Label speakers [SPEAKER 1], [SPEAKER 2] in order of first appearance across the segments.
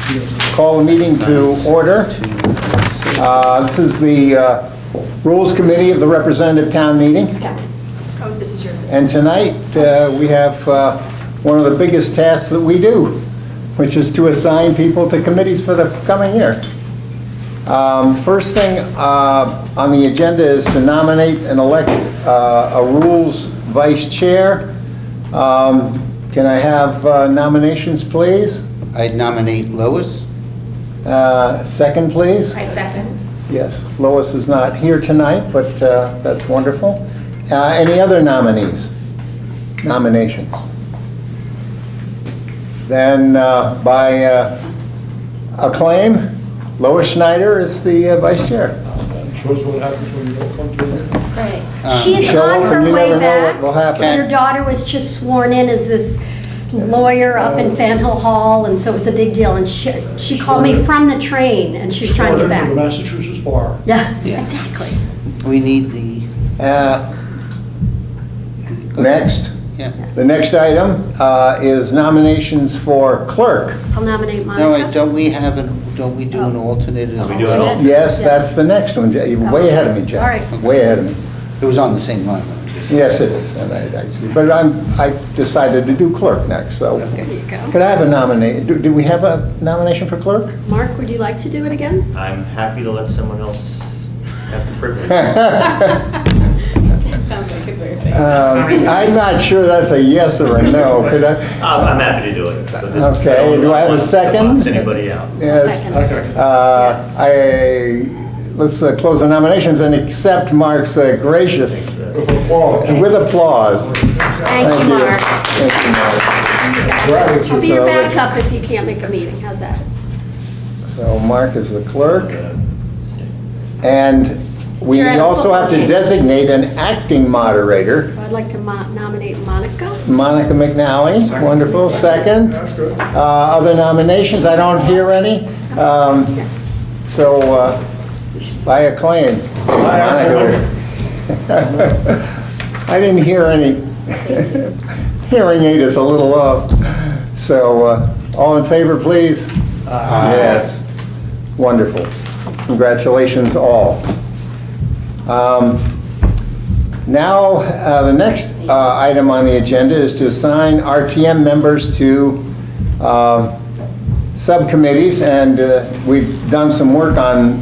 [SPEAKER 1] Call the meeting to order. This is the Rules Committee of the Representative Town Meeting.
[SPEAKER 2] Oh, this is yours.
[SPEAKER 1] And tonight we have one of the biggest tasks that we do, which is to assign people to committees for the coming year. First thing on the agenda is to nominate and elect a Rules Vice Chair. Can I have nominations, please?
[SPEAKER 3] I nominate Lois.
[SPEAKER 1] Second, please.
[SPEAKER 2] I second.
[SPEAKER 1] Yes, Lois is not here tonight, but that's wonderful. Any other nominees? Nominations? Then by acclaim, Lois Schneider is the Vice Chair.
[SPEAKER 4] Shows what happens when you don't come to it.
[SPEAKER 5] Right. She is
[SPEAKER 1] show
[SPEAKER 5] on
[SPEAKER 1] up
[SPEAKER 5] her
[SPEAKER 1] and you
[SPEAKER 5] way
[SPEAKER 1] never know
[SPEAKER 5] back.
[SPEAKER 1] what will happen.
[SPEAKER 5] And her daughter was just sworn in as this lawyer up in Faneuil Hall, and so it was a big deal. And she called me from the train, and she was trying to get back.
[SPEAKER 4] The Massachusetts bar.
[SPEAKER 5] Yeah,
[SPEAKER 3] Yeah.
[SPEAKER 5] exactly.
[SPEAKER 3] We need the...
[SPEAKER 1] Next.
[SPEAKER 3] Yeah.
[SPEAKER 1] The next item is nominations for clerk.
[SPEAKER 5] I'll nominate Monica.
[SPEAKER 3] No, wait, don't we do an alternate as
[SPEAKER 2] We do
[SPEAKER 3] well?
[SPEAKER 2] it all.
[SPEAKER 1] Yes, that's the next one. You're way ahead of me, Jack.
[SPEAKER 5] All right.
[SPEAKER 1] Way ahead of me.
[SPEAKER 3] It was on the same line.
[SPEAKER 1] Yes, it is, and I see. But I decided to do clerk next, so.
[SPEAKER 5] There you go.
[SPEAKER 1] Could I have a nomination? Do we have a nomination for clerk?
[SPEAKER 5] Mark, would you like to do it again?
[SPEAKER 6] I'm happy to let someone else have the privilege.
[SPEAKER 2] Sounds like his way of saying.
[SPEAKER 1] I'm not sure that's a yes or a no. Could I?
[SPEAKER 6] I'm happy to do it.
[SPEAKER 1] Okay, do I have a second?
[SPEAKER 6] Box anybody out?
[SPEAKER 1] Yes.
[SPEAKER 5] Second.
[SPEAKER 1] Let's close the nominations and accept Mark's gracious,
[SPEAKER 4] With applause.
[SPEAKER 1] with applause.
[SPEAKER 5] Thank you, Mark.
[SPEAKER 1] Thank you, Mark.
[SPEAKER 5] I'll be your backup if you can't make a meeting. How's that?
[SPEAKER 1] So Mark is the clerk. And we
[SPEAKER 5] You're at a
[SPEAKER 1] also have to
[SPEAKER 5] football game.
[SPEAKER 1] designate an acting moderator.
[SPEAKER 5] So I'd like to nominate Monica.
[SPEAKER 1] Monica McNally, wonderful. Second.
[SPEAKER 4] That's good.
[SPEAKER 1] Other nominations, I don't hear any. So by acclaim, Monica. I didn't hear any. Hearing aid is a little off. So all in favor, please? Yes. Wonderful. Congratulations all. Now, the next item on the agenda is to assign RTM members to subcommittees, and we've done some work on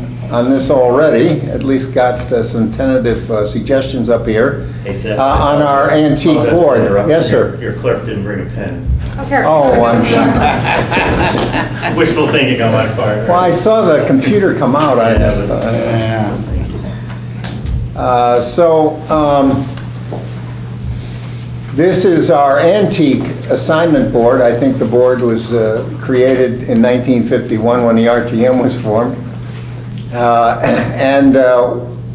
[SPEAKER 1] this already, at least got some tentative suggestions up here
[SPEAKER 6] Hey, Seth,
[SPEAKER 1] on our antique
[SPEAKER 6] apologize for
[SPEAKER 1] board.
[SPEAKER 6] interrupting.
[SPEAKER 1] Yes, sir.
[SPEAKER 6] Your clerk didn't bring a pen.
[SPEAKER 5] Okay.
[SPEAKER 1] Oh,
[SPEAKER 6] Wishful thinking on my part.
[SPEAKER 1] well, I saw the computer come out. I just,
[SPEAKER 3] Yeah.
[SPEAKER 1] this is our antique assignment board. I think the board was created in 1951 when the RTM was formed.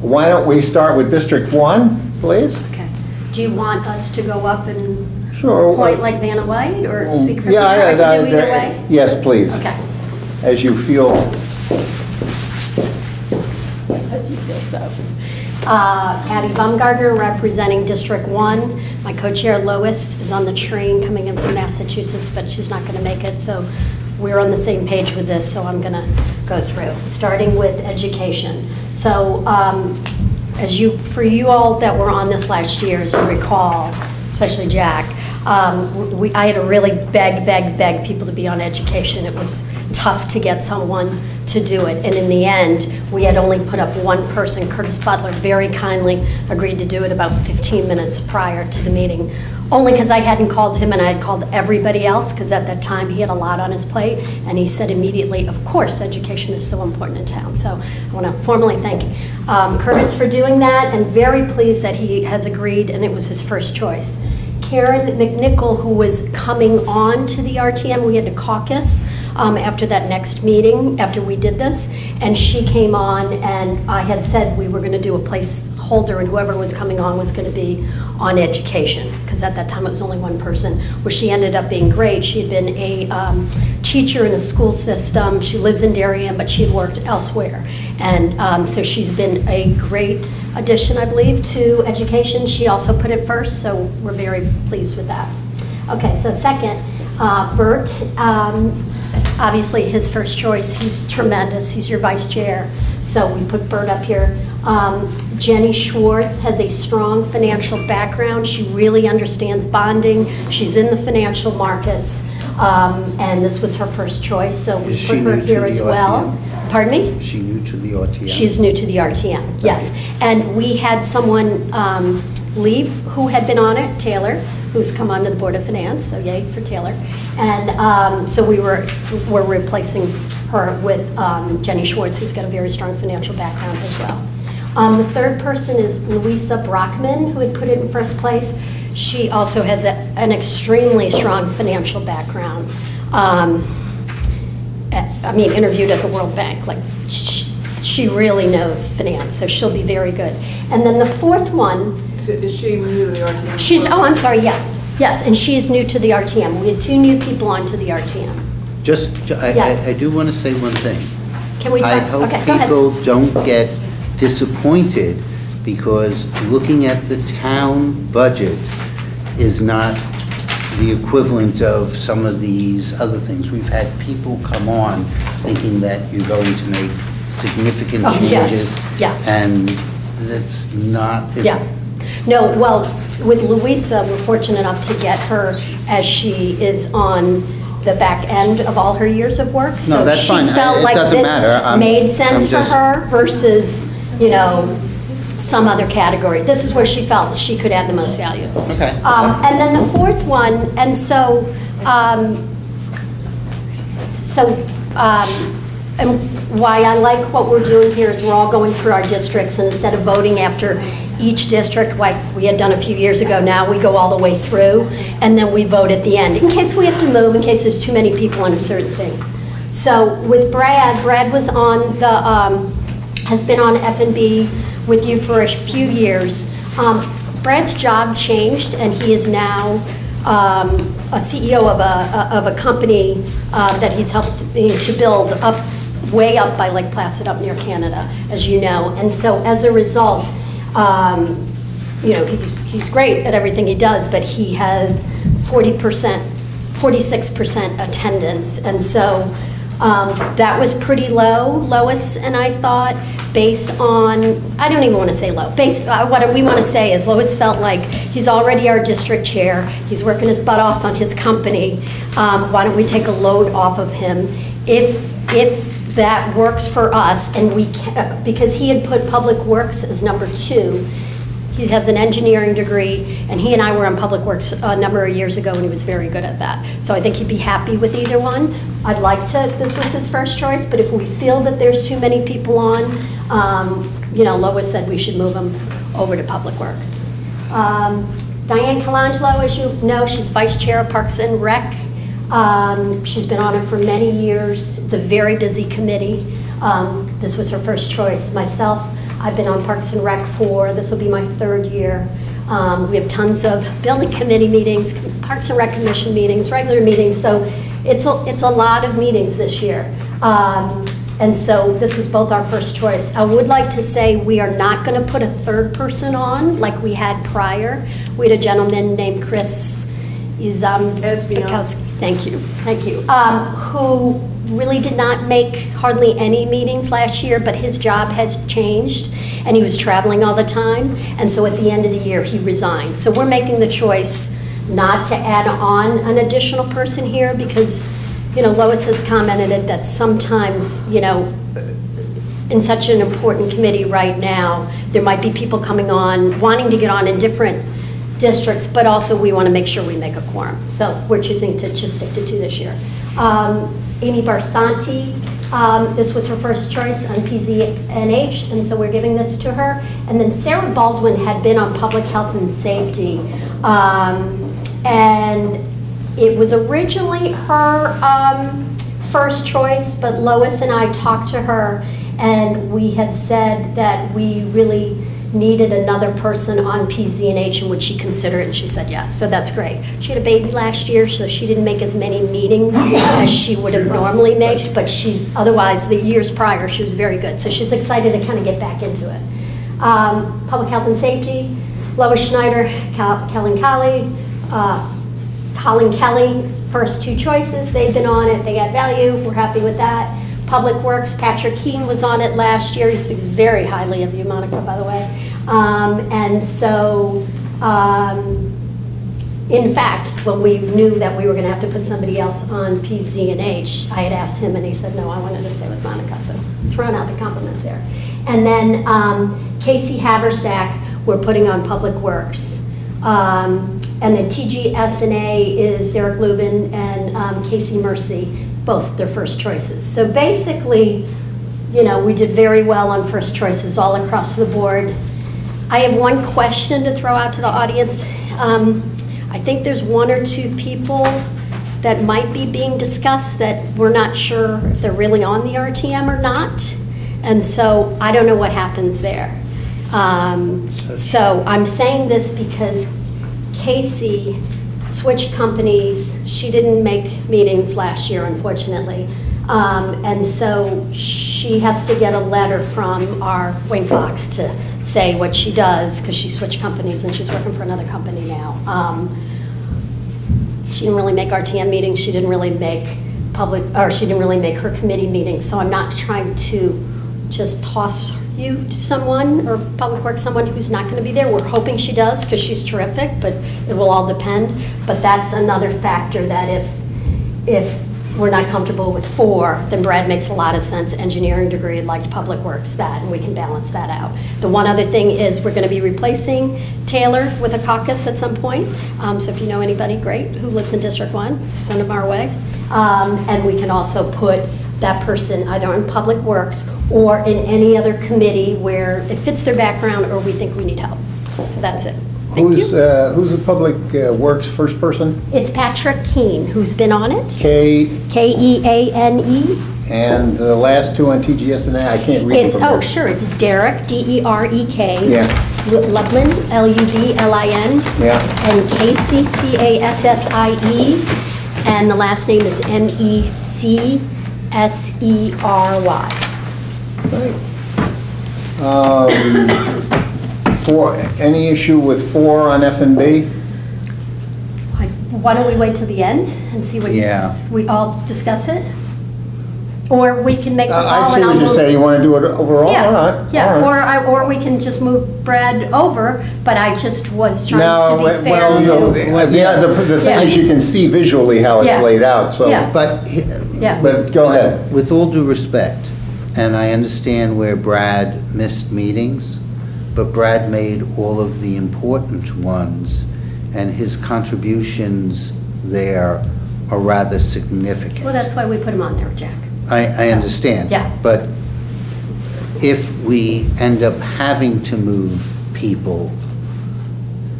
[SPEAKER 1] Why don't we start with District 1, please?
[SPEAKER 5] Okay. Do you want us to go up and
[SPEAKER 1] Sure.
[SPEAKER 5] point like Vanna White, or speak for
[SPEAKER 1] Yeah,
[SPEAKER 5] Peter? I can do either way?
[SPEAKER 1] yes, please.
[SPEAKER 5] Okay.
[SPEAKER 1] As you feel.
[SPEAKER 5] As you feel so. Patty Baumgartner, representing District 1. My co-chair Lois is on the train coming in from Massachusetts, but she's not going to make it, so we're on the same page with this, so I'm going to go through, starting with education. So for you all that were on this last year, as you recall, especially Jack, I had to really beg people to be on education. It was tough to get someone to do it, and in the end, we had only put up one person. Curtis Butler very kindly agreed to do it about 15 minutes prior to the meeting, only because I hadn't called him and I had called everybody else, because at that time he had a lot on his plate, and he said immediately, of course, education is so important in town. So I want to formally thank Curtis for doing that, and very pleased that he has agreed, and it was his first choice. Karen McNichol, who was coming on to the RTM, we had to caucus after that next meeting, after we did this, and she came on, and I had said we were going to do a placeholder, and whoever was coming on was going to be on education, because at that time it was only one person, where she ended up being great. She had been a teacher in a school system. She lives in Darien, but she had worked elsewhere, and so she's been a great addition, I believe, to education. She also put it first, so we're very pleased with that. Okay, so second, Bert obviously his first choice. He's tremendous. He's your vice chair. So we put Bert up here. Jenny Schwartz has a strong financial background. She really understands bonding. She's in the financial markets. And this was her first choice, so we put her here as well. Pardon me?
[SPEAKER 3] Is she new to the RTM?
[SPEAKER 5] She's new to the RTM, yes. And we had someone leave who had been on it, Taylor, who's come onto the Board of Finance, so yay for Taylor. And so we're replacing her with Jenny Schwartz, who's got a very strong financial background as well. The third person is Louisa Brockman, who had put it in first place. She also has an extremely strong financial background. I mean, interviewed at the World Bank, like she really knows finance, so she'll be very good. And then the fourth one.
[SPEAKER 2] So is she new to the RTM?
[SPEAKER 5] I'm sorry, yes, and she is new to the RTM. We had 2 new people onto the RTM. Yes.
[SPEAKER 3] I do want to say one thing.
[SPEAKER 5] Can we talk?
[SPEAKER 3] I hope
[SPEAKER 5] Okay, go ahead.
[SPEAKER 3] people don't get disappointed because looking at the town budget is not the equivalent of some of these other things. We've had people come on thinking that you're going to make significant changes.
[SPEAKER 5] Yeah.
[SPEAKER 3] And that's not.
[SPEAKER 5] Yeah. No, well, with Louisa, we're fortunate enough to get her as she is on the back end of all her years of work. So
[SPEAKER 3] that's
[SPEAKER 5] she
[SPEAKER 3] fine.
[SPEAKER 5] felt
[SPEAKER 3] It
[SPEAKER 5] like
[SPEAKER 3] doesn't
[SPEAKER 5] this
[SPEAKER 3] matter.
[SPEAKER 5] made sense
[SPEAKER 3] I'm
[SPEAKER 5] for
[SPEAKER 3] just-
[SPEAKER 5] her versus, some other category. This is where she felt she could add the most value.
[SPEAKER 3] Okay.
[SPEAKER 5] And then the fourth one, and and why I like what we're doing here is we're all going through our districts, and instead of voting after each district like we had done a few years ago, now we go all the way through, and then we vote at the end, in case we have to move, in case there's too many people under certain things. So with Brad was on the, has been on F&B with you for a few years. Brad's job changed, and he is now a CEO of a company that he's helped to build up, way up by Lake Placid up near Canada, as you know. And so as a result, he's great at everything he does, but he had 46% attendance. And so that was pretty low, Lois and I thought, based on, I don't even want to say low, what we want to say is Lois felt like he's already our district chair, he's working his butt off on his company, why don't we take a load off of him if that works for us, and because he had put Public Works as number 2. He has an engineering degree, and he and I were on Public Works a number of years ago, and he was very good at that. So I think he'd be happy with either one. I'd like to, this was his first choice, but if we feel that there's too many people on, Lois said we should move him over to Public Works. Diane Colangelo, as you know, she's Vice Chair of Parks and Rec. She's been on it for many years. It's a very busy committee. This was her first choice. Myself, I've been on Parks and Rec this will be my 3rd year. We have tons of building committee meetings, Parks and Rec Commission meetings, regular meetings, so it's a lot of meetings this year. And so this was both our first choice. I would like to say we are not going to put a 3rd person on like we had prior. We had a gentleman named Chris Izambikowski, thank you, who really did not make hardly any meetings last year, but his job has changed, and he was traveling all the time, and so at the end of the year, he resigned. So we're making the choice not to add on an additional person here because, Lois has commented that sometimes, in such an important committee right now, there might be people coming on, wanting to get on in different districts, but also we want to make sure we make a quorum. So we're choosing to just stick to 2 this year. Amy Barsanti, this was her first choice on PZNH, and so we're giving this to her. And then Sarah Baldwin had been on Public Health and Safety, and it was originally her first choice, but Lois and I talked to her, and we had said that we really needed another person on PZNH, and would she consider it? And she said yes, so that's great. She had a baby last year, so she didn't make as many meetings as she would have normally made, but otherwise, the years prior, she was very good. So she's excited to kind of get back into it. Public Health and Safety, Lois Schneider, Colin Kelly first two choices, they've been on it, they add value, we're happy with that. Public Works, Patrick Keene was on it last year. He speaks very highly of you, Monica, by the way. And so, in fact, when we knew that we were going to have to put somebody else on PZ&H, I had asked him and he said, no, I wanted to stay with Monica. So throwing out the compliments there. And then Casey Haverstack, we're putting on Public Works. And then TGS&A is Derek Lubin and Casey Mercy, both their first choices. So basically, you know, we did very well on first choices all across the board. I have one question to throw out to the audience. I think there's one or two people that might be being discussed that we're not sure if they're really on the RTM or not. And so I don't know what happens there. So I'm saying this because Casey switched companies. She didn't make meetings last year, unfortunately. And so she has to get a letter from our Wayne Fox to say what she does, because she switched companies and she's working for another company now. She didn't really make RTM meetings. She didn't really make she didn't really make her committee meetings. So I'm not trying to just toss you to someone or Public Works someone who's not going to be there. We're hoping she does because she's terrific, but it will all depend. But that's another factor that if we're not comfortable with 4, then Brad makes a lot of sense. Engineering degree, liked Public Works, that, and we can balance that out. The one other thing is we're going to be replacing Taylor with a caucus at some point. So if you know anybody great who lives in District 1, send them our way. And we can also put that person either on Public Works or in any other committee where it fits their background or we think we need help. So that's it.
[SPEAKER 1] Who's the Public Works first person?
[SPEAKER 5] It's Patrick Keene, who's been on it. Keane.
[SPEAKER 1] And the last two on TGS&A, I can't read it from here.
[SPEAKER 5] Sure, it's Derek, D-E-R-E-K.
[SPEAKER 1] Yeah.
[SPEAKER 5] Lublin, L-U-B-L-I-N.
[SPEAKER 1] Yeah.
[SPEAKER 5] And Casey, C-A-S-S-I-E. And the last name is M-E-C-S-E-R-Y.
[SPEAKER 1] Right. For any issue with 4 on F&B?
[SPEAKER 5] Why don't we wait till the end and see what we all discuss it? Or we can make the call
[SPEAKER 1] I see what you're saying. You want to do it overall?
[SPEAKER 5] Yeah,
[SPEAKER 1] all right.
[SPEAKER 5] yeah.
[SPEAKER 1] All right.
[SPEAKER 5] Or we can just move Brad over. But I just was trying to be fair.
[SPEAKER 1] The thing is, you can see visually how it's laid out. So,
[SPEAKER 3] But
[SPEAKER 1] go ahead.
[SPEAKER 3] With all due respect, and I understand where Brad missed meetings, but Brad made all of the important ones, and his contributions there are rather significant.
[SPEAKER 5] Well, that's why we put him on there, Jack.
[SPEAKER 3] I understand.
[SPEAKER 5] Yeah.
[SPEAKER 3] But if we end up having to move people,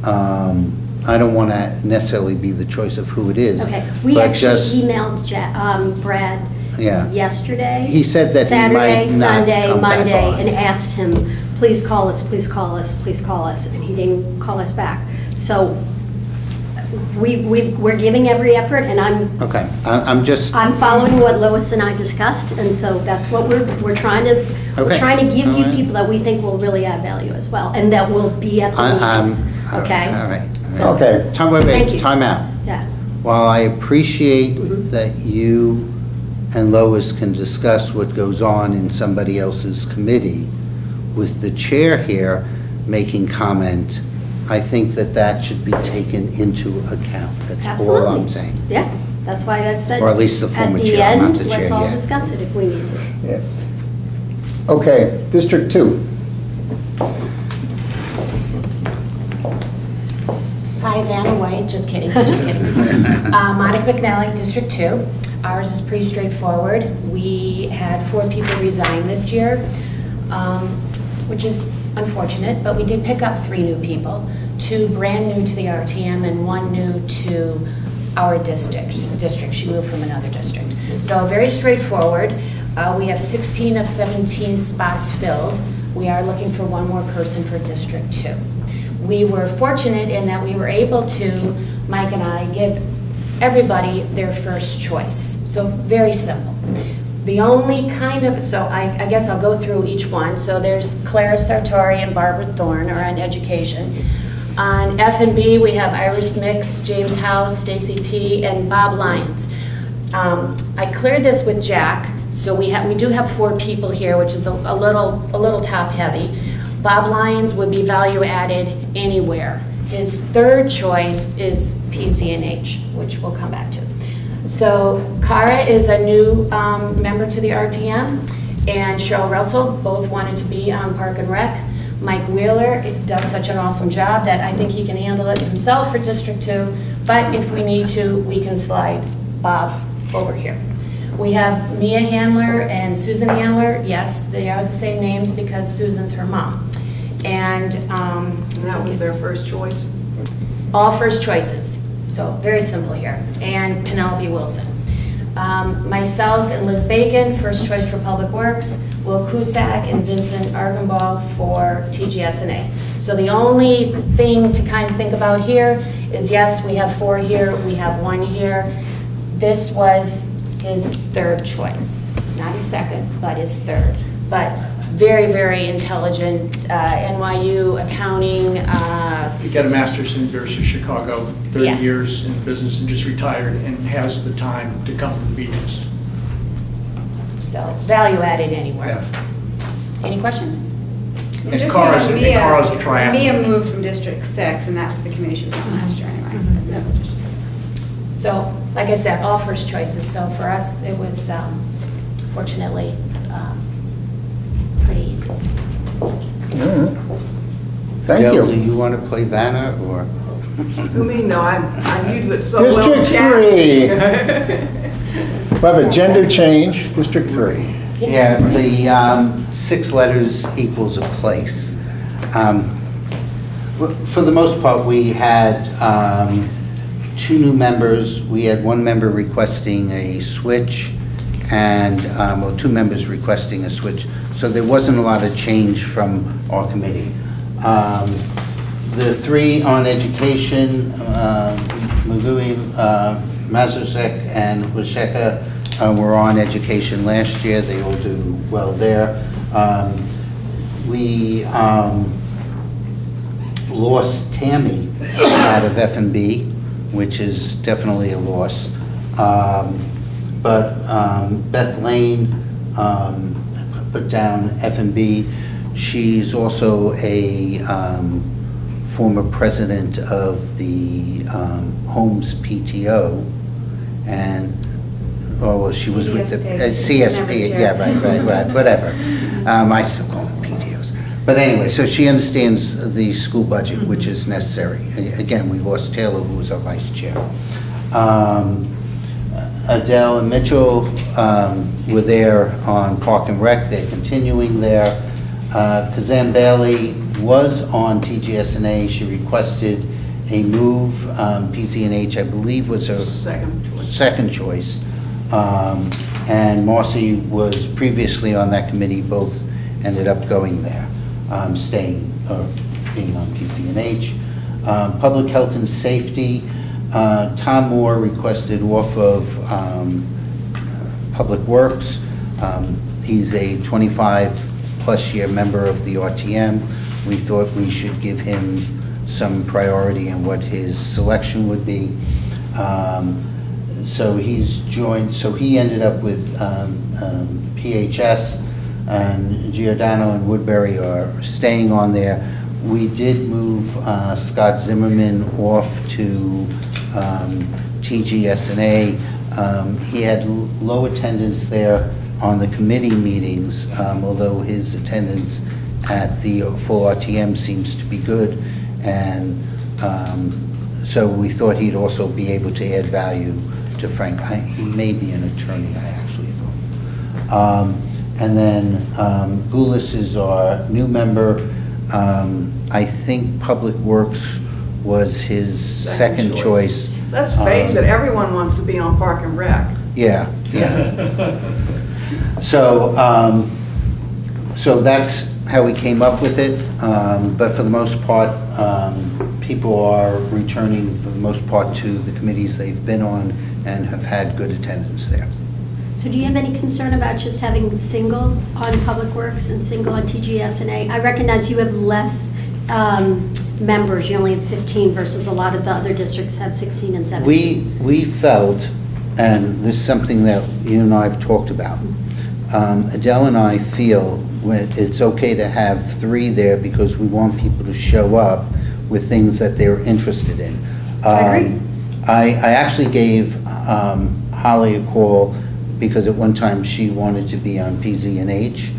[SPEAKER 3] I don't want to necessarily be the choice of who it is.
[SPEAKER 5] Okay. We actually emailed Brad yesterday.
[SPEAKER 3] He said that
[SPEAKER 5] Saturday,
[SPEAKER 3] he might not
[SPEAKER 5] Sunday,
[SPEAKER 3] come back
[SPEAKER 5] Monday,
[SPEAKER 3] on.
[SPEAKER 5] and asked him, please call us, please call us, please call us. And he didn't call us back. So we're giving every effort, and
[SPEAKER 3] Okay, I'm
[SPEAKER 5] following what Lois and I discussed, and so that's what we're trying to give you people that we think will really add value as well, and that will be at the meetings. Okay.
[SPEAKER 3] All right.
[SPEAKER 5] So,
[SPEAKER 1] okay.
[SPEAKER 5] Thank you.
[SPEAKER 3] Time out.
[SPEAKER 5] Yeah.
[SPEAKER 3] While I appreciate that you and Lois can discuss what goes on in somebody else's committee, with the chair here making comment, I think that should be taken into account. That's
[SPEAKER 5] Absolutely.
[SPEAKER 3] all I'm saying.
[SPEAKER 5] Yeah, that's why I've said.
[SPEAKER 3] Or at least the former chair, I'm not the chair
[SPEAKER 5] Let's all
[SPEAKER 3] yet.
[SPEAKER 5] discuss it if we need to.
[SPEAKER 1] Yeah. Okay, District 2.
[SPEAKER 7] Hi, Vanna White, just kidding, just kidding. Monica McNally, District 2. Ours is pretty straightforward. We had 4 people resign this year, which is unfortunate, but we did pick up 3 new people, 2 brand new to the RTM and 1 new to our district. She moved from another district. So very straightforward. We have 16 of 17 spots filled. We are looking for 1 more person for District 2. We were fortunate in that we were able to, Mike and I, give everybody their first choice. So very simple. The only so I guess I'll go through each one. So there's Clara Sartori and Barbara Thorne are on education. On F&B, we have Iris Mix, James House, Stacy T, and Bob Lyons. I cleared this with Jack, so we do have 4 people here, which is a little top heavy. Bob Lyons would be value added anywhere. His third choice is PCNH, which we'll come back to. So Cara is a new member to the RTM, and Cheryl Russell both wanted to be on Park and Rec. Mike Wheeler does such an awesome job that I think he can handle it himself for District 2, but if we need to, we can slide Bob over here. We have Mia Handler and Susan Handler. Yes, they are the same names because Susan's her mom. And
[SPEAKER 2] that was their first choice?
[SPEAKER 7] All first choices, so very simple here. And Penelope Wilson. Myself and Liz Bacon, first choice for Public Works. Will Cusack and Vincent Archambault for TGS&A. So the only thing to kind of think about here is, yes, we have 4 here, we have 1 here. This was his third choice, not his second, but his third. But very, very intelligent, NYU accounting.
[SPEAKER 4] He got a master's in the University of Chicago, 30
[SPEAKER 7] Yeah.
[SPEAKER 4] years in business, and just retired, and has the time to come to the meetings.
[SPEAKER 7] So value added anywhere.
[SPEAKER 4] Yeah.
[SPEAKER 7] Any questions?
[SPEAKER 4] And
[SPEAKER 8] Just
[SPEAKER 4] Cara's
[SPEAKER 8] so
[SPEAKER 4] a
[SPEAKER 8] you know,
[SPEAKER 4] Cara's a triathlete.
[SPEAKER 8] Mia moved from District 6, and that was the committee she was on last year anyway.
[SPEAKER 7] So, like I said, all first choices. So for us, it was fortunately pretty easy.
[SPEAKER 1] Thank
[SPEAKER 3] Jill, do
[SPEAKER 1] you.
[SPEAKER 3] you want to play Vanna, or?
[SPEAKER 2] Who me? No, I knew it so well.
[SPEAKER 1] District
[SPEAKER 2] Jack.
[SPEAKER 1] 3. We have a gender change, District 3.
[SPEAKER 3] Yeah, the 6 letters equals a place. For the most part, we had 2 new members. We had 1 member requesting a switch, and, well, 2 members requesting a switch. So there wasn't a lot of change from our committee. The 3 on education, Magui, Mazurek, and Washeka, were on education last year. They all do well there. We lost Tammy out of F&B, which is definitely a loss. But Beth Lane put down F&B. She's also a former president of the Homes PTO, and, oh, well, she was with the CSP, yeah, right, whatever. I still call them PTOs. But anyway, so she understands the school budget, which is necessary. Again, we lost Taylor, who was our vice chair. Adele and Mitchell were there on Park and Rec. They're continuing there. Kazan Bailey was on TGS&A. She requested a move. PCNH, I believe, was her second choice. And Marcy was previously on that committee. Both ended up going there, staying or being on PCNH. Public Health and Safety, Tom Moore requested off of Public Works. He's a 25-plus year member of the RTM. We thought we should give him some priority in what his selection would be. So he's joined, so he ended up with PHS, and Giordano and Woodbury are staying on there. We did move Scott Zimmerman off to TGS&A. He had low attendance there on the committee meetings, although his attendance at the full RTM seems to be good. And so we thought he'd also be able to add value to Frank. He may be an attorney, I actually thought. And then Goulis is our new member. I think Public Works was his second choice.
[SPEAKER 2] Let's face it, everyone wants to be on Park and Rec.
[SPEAKER 3] Yeah, yeah. So, so that's how we came up with it. But for the most part, people are returning for the most part to the committees they've been on and have had good attendance there.
[SPEAKER 5] So do you have any concern about just having single on Public Works and single on TGS&A? I recognize you have less members, you only have 15 versus a lot of the other districts have 16 and 17.
[SPEAKER 3] We felt, and this is something that you and I have talked about, Adele and I feel it's okay to have 3 there because we want people to show up with things that they're interested in.
[SPEAKER 5] I agree.
[SPEAKER 3] I actually gave Holly a call because at one time she wanted to be on PZ&H,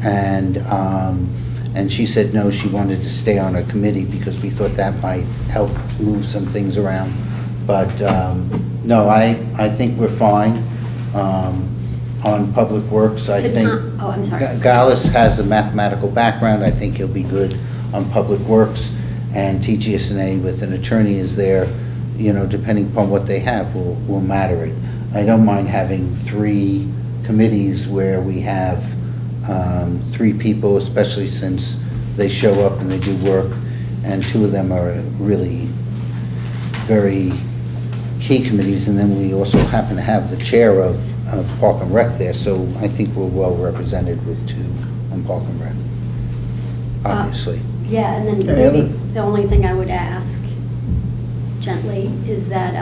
[SPEAKER 3] and she said no, she wanted to stay on a committee because we thought that might help move some things around. But no, I think we're fine on Public Works. I think
[SPEAKER 5] Oh, I'm sorry.
[SPEAKER 3] Gallus has a mathematical background. I think he'll be good on Public Works, and TGSNA with an attorney is there, you know, depending upon what they have will matter it. I don't mind having 3 committees where we have 3 people, especially since they show up and they do work, and 2 of them are really very key committees, and then we also happen to have the chair of Park and Rec there, so I think we're well represented with 2 on Park and Rec, obviously.
[SPEAKER 5] Yeah, and then maybe the only thing I would ask gently is that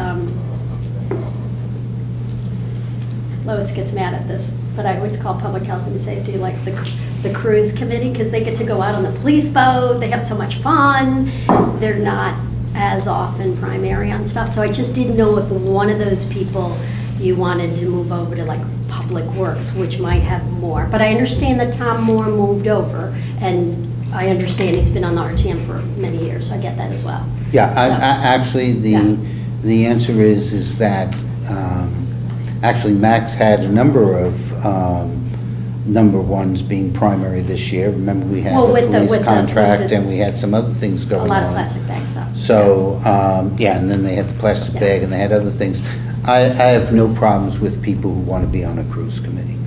[SPEAKER 5] Lois gets mad at this, but I always call public health and safety like the cruise committee, because they get to go out on the police boat, they have so much fun, they're not as often primary on stuff, so I just didn't know if one of those people you wanted to move over to like Public Works, which might have more, but I understand that Tom Moore moved over, and I understand he's been on the RTM for many years, so I get that as well.
[SPEAKER 3] Yeah,
[SPEAKER 5] So,
[SPEAKER 3] actually, the answer is that actually Max had a number of number ones being primary this year. Remember, we had the police contract, and we had some other things going on.
[SPEAKER 5] A lot of plastic bag stuff.
[SPEAKER 3] So, yeah, and then they had the plastic bag, and they had other things. I have no problems with people who want to be on a cruise committee.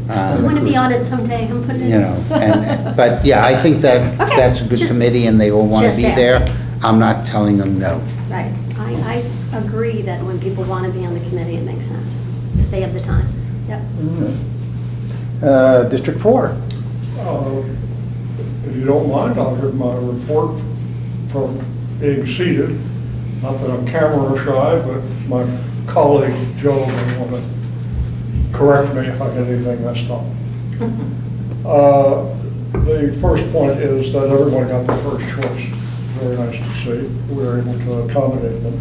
[SPEAKER 5] I want to be on it someday, I'm putting it.
[SPEAKER 3] You know, but yeah, I think that
[SPEAKER 5] Okay,
[SPEAKER 3] that's a good
[SPEAKER 5] just-
[SPEAKER 3] committee, and they all want to
[SPEAKER 5] just
[SPEAKER 3] be there.
[SPEAKER 5] asking.
[SPEAKER 3] I'm not telling them no.
[SPEAKER 5] Right. I agree that when people want to be on the committee, it makes sense, if they have the time. Yep.
[SPEAKER 1] District 4.
[SPEAKER 9] If you don't mind, I'll give my report from being seated. Not that I'm camera shy, but my colleague Joe may want to correct me if I get anything messed up. The first point is that everyone got their first choice. Very nice to see. We were able to accommodate them.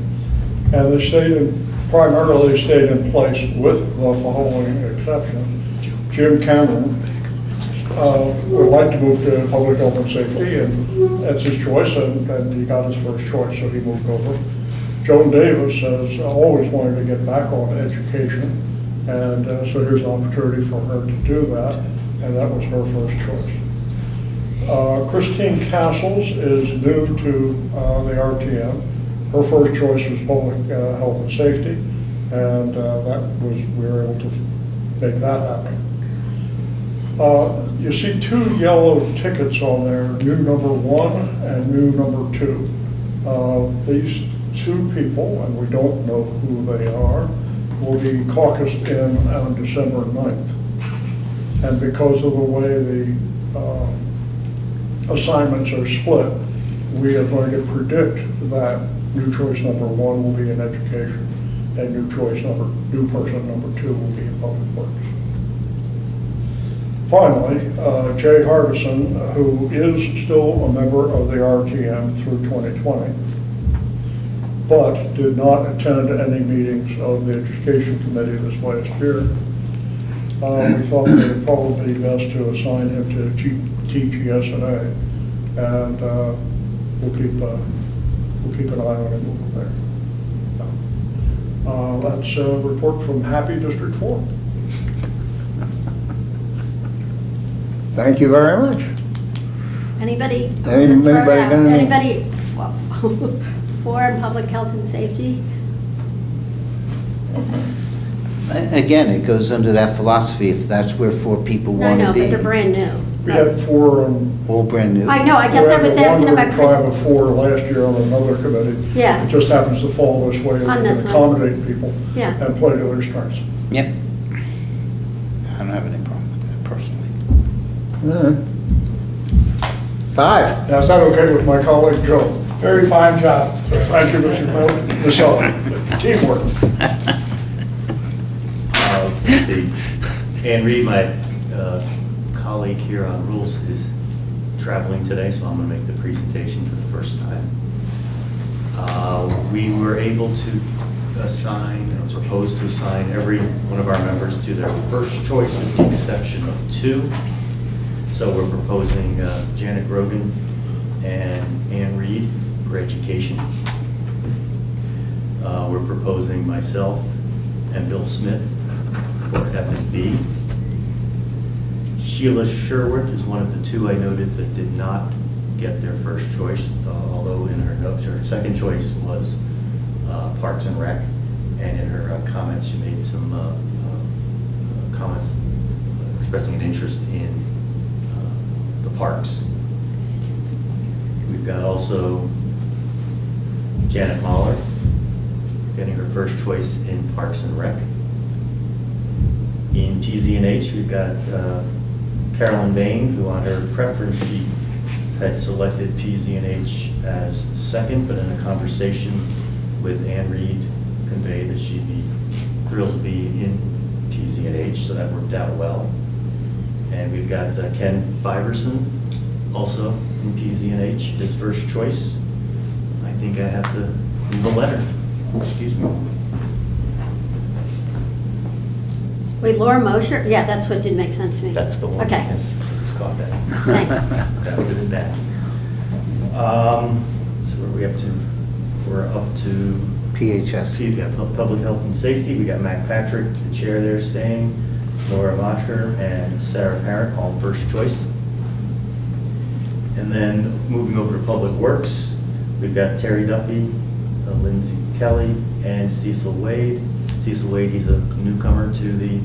[SPEAKER 9] And they primarily stayed in place with the following exceptions. Jim Cameron would like to move to public health and safety, and that's his choice, and he got his first choice, so he moved over. Joan Davis has always wanted to get back on education, and so here's an opportunity for her to do that, and that was her first choice. Christine Castles is new to the RTM. Her first choice was public health and safety, and we were able to make that happen. You see 2 yellow tickets on there, new number 1 and new number 2. These 2 people, and we don't know who they are, will be caucused in on December 9th. And because of the way the assignments are split, we are going to predict that new choice number 1 will be in education, and new person number 2 will be in public works. Finally, Jay Hardison, who is still a member of the RTM through 2020, but did not attend any meetings of the Education Committee this last year. We thought it would probably be best to assign him to TGSNA, and we'll keep an eye on him over there. That's a report from Happy District 4.
[SPEAKER 1] Thank you very much.
[SPEAKER 5] Anybody?
[SPEAKER 1] Anybody
[SPEAKER 5] for public health and safety?
[SPEAKER 3] Again, it goes under that philosophy, if that's where 4 people
[SPEAKER 5] No,
[SPEAKER 3] want to
[SPEAKER 5] no,
[SPEAKER 3] be.
[SPEAKER 5] but they're brand new.
[SPEAKER 9] We had 4
[SPEAKER 3] All brand new.
[SPEAKER 5] I know, I guess I was asking about
[SPEAKER 9] We had
[SPEAKER 5] Chris.
[SPEAKER 9] of 4 last year on another committee.
[SPEAKER 5] Yeah.
[SPEAKER 9] It just happens to fall this way, and
[SPEAKER 5] On
[SPEAKER 9] we can
[SPEAKER 5] this one.
[SPEAKER 9] accommodate people
[SPEAKER 5] Yeah.
[SPEAKER 9] and play to their strengths.
[SPEAKER 3] Yep. I don't have any problem with that personally.
[SPEAKER 1] 5.
[SPEAKER 9] Now, is that okay with my colleague Joe?
[SPEAKER 4] Very fine job.
[SPEAKER 9] Thank you, Mr. Michelle. Teamwork.
[SPEAKER 6] Let's see. Ann Reed, my colleague here on rules, is traveling today, so I'm going to make the presentation for the first time. We were able to assign, or proposed to assign every one of our members to their first choice with the exception of 2. So we're proposing Janet Grogan and Ann Reed for education. We're proposing myself and Bill Smith for F&B. Sheila Sherwood is one of the 2 I noted that did not get their first choice, although in her notes, her second choice was Parks and Rec, and in her comments, she made some comments expressing an interest in the parks. We've got also Janet Mahler getting her first choice in Parks and Rec. In PZ&H, we've got Carolyn Bain, who on her preference sheet had selected PZ&H as second, but in a conversation with Ann Reed conveyed that she'd be thrilled to be in PZ&H, so that worked out well. And we've got Ken Fiverson, also in PZ&H, his first choice. I think I have to leave a letter. Excuse me.
[SPEAKER 5] Wait, Laura Mosher? Yeah, that's what didn't make sense to me.
[SPEAKER 6] That's the one.
[SPEAKER 5] Okay.
[SPEAKER 6] Yes, it's caught that.
[SPEAKER 5] Thanks.
[SPEAKER 6] That would have been bad. So where are we up to? We're up to
[SPEAKER 3] PHS.
[SPEAKER 6] yeah, Public Health and Safety. We got Mac Patrick, the chair there, staying. Laura Mosher and Sarah Parent, all first choice. And then moving over to Public Works, we've got Terry Duffy, Lindsay Kelly, and Cecil Wade. Cecil Wade, he's a newcomer to the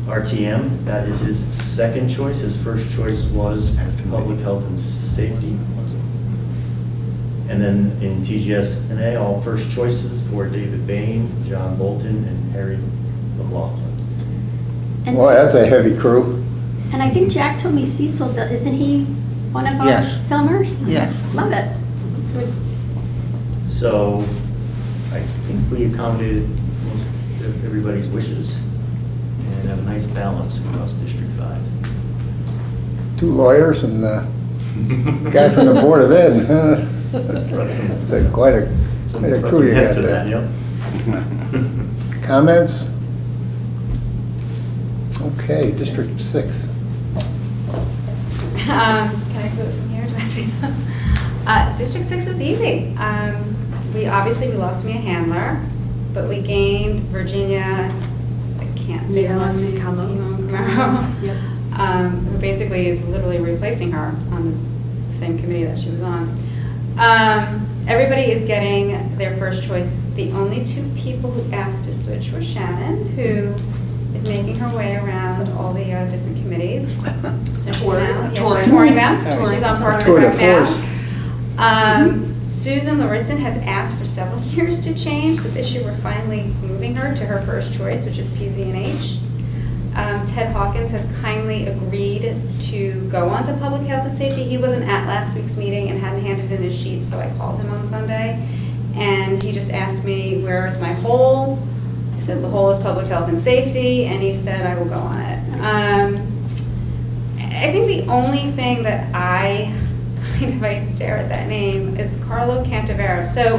[SPEAKER 6] RTM. That is his second choice. His first choice was Public Health and Safety. And then in TGS&A, all first choices for David Bain, John Bolton, and Harry McLaughlin.
[SPEAKER 5] And
[SPEAKER 1] Well, that's a heavy crew.
[SPEAKER 5] And I think Jack told me Cecil, isn't he one of our
[SPEAKER 3] Yes.
[SPEAKER 5] filmers?
[SPEAKER 3] Yes.
[SPEAKER 5] Love it.
[SPEAKER 6] So I think we accommodated most of everybody's wishes and have a nice balance across District 5.
[SPEAKER 1] 2 lawyers and a guy from the Board of Ed. It's quite a crew you got there.
[SPEAKER 6] Yep.
[SPEAKER 1] Comments? Okay, District 6.
[SPEAKER 8] Can I do it from here? Do I have to? District 6 was easy. We lost me a handler, but we gained Virginia, I can't say her last name, Camaro, who basically is literally replacing her on the same committee that she was on. Everybody is getting their first choice. The only 2 people who asked to switch were Shannon, who is making her way around all the different committees. So she's touring them. She's on Parks and Rec now. Susan Lauritsen has asked for several years to change, so this year we're finally moving her to her first choice, which is PZ&H. Ted Hawkins has kindly agreed to go on to Public Health and Safety. He wasn't at last week's meeting and hadn't handed in his sheets, so I called him on Sunday. And he just asked me, where is my hole? I said, the hole is Public Health and Safety, and he said, I will go on it. I think the only thing that I stare at that name is Carlo Cantavero. So,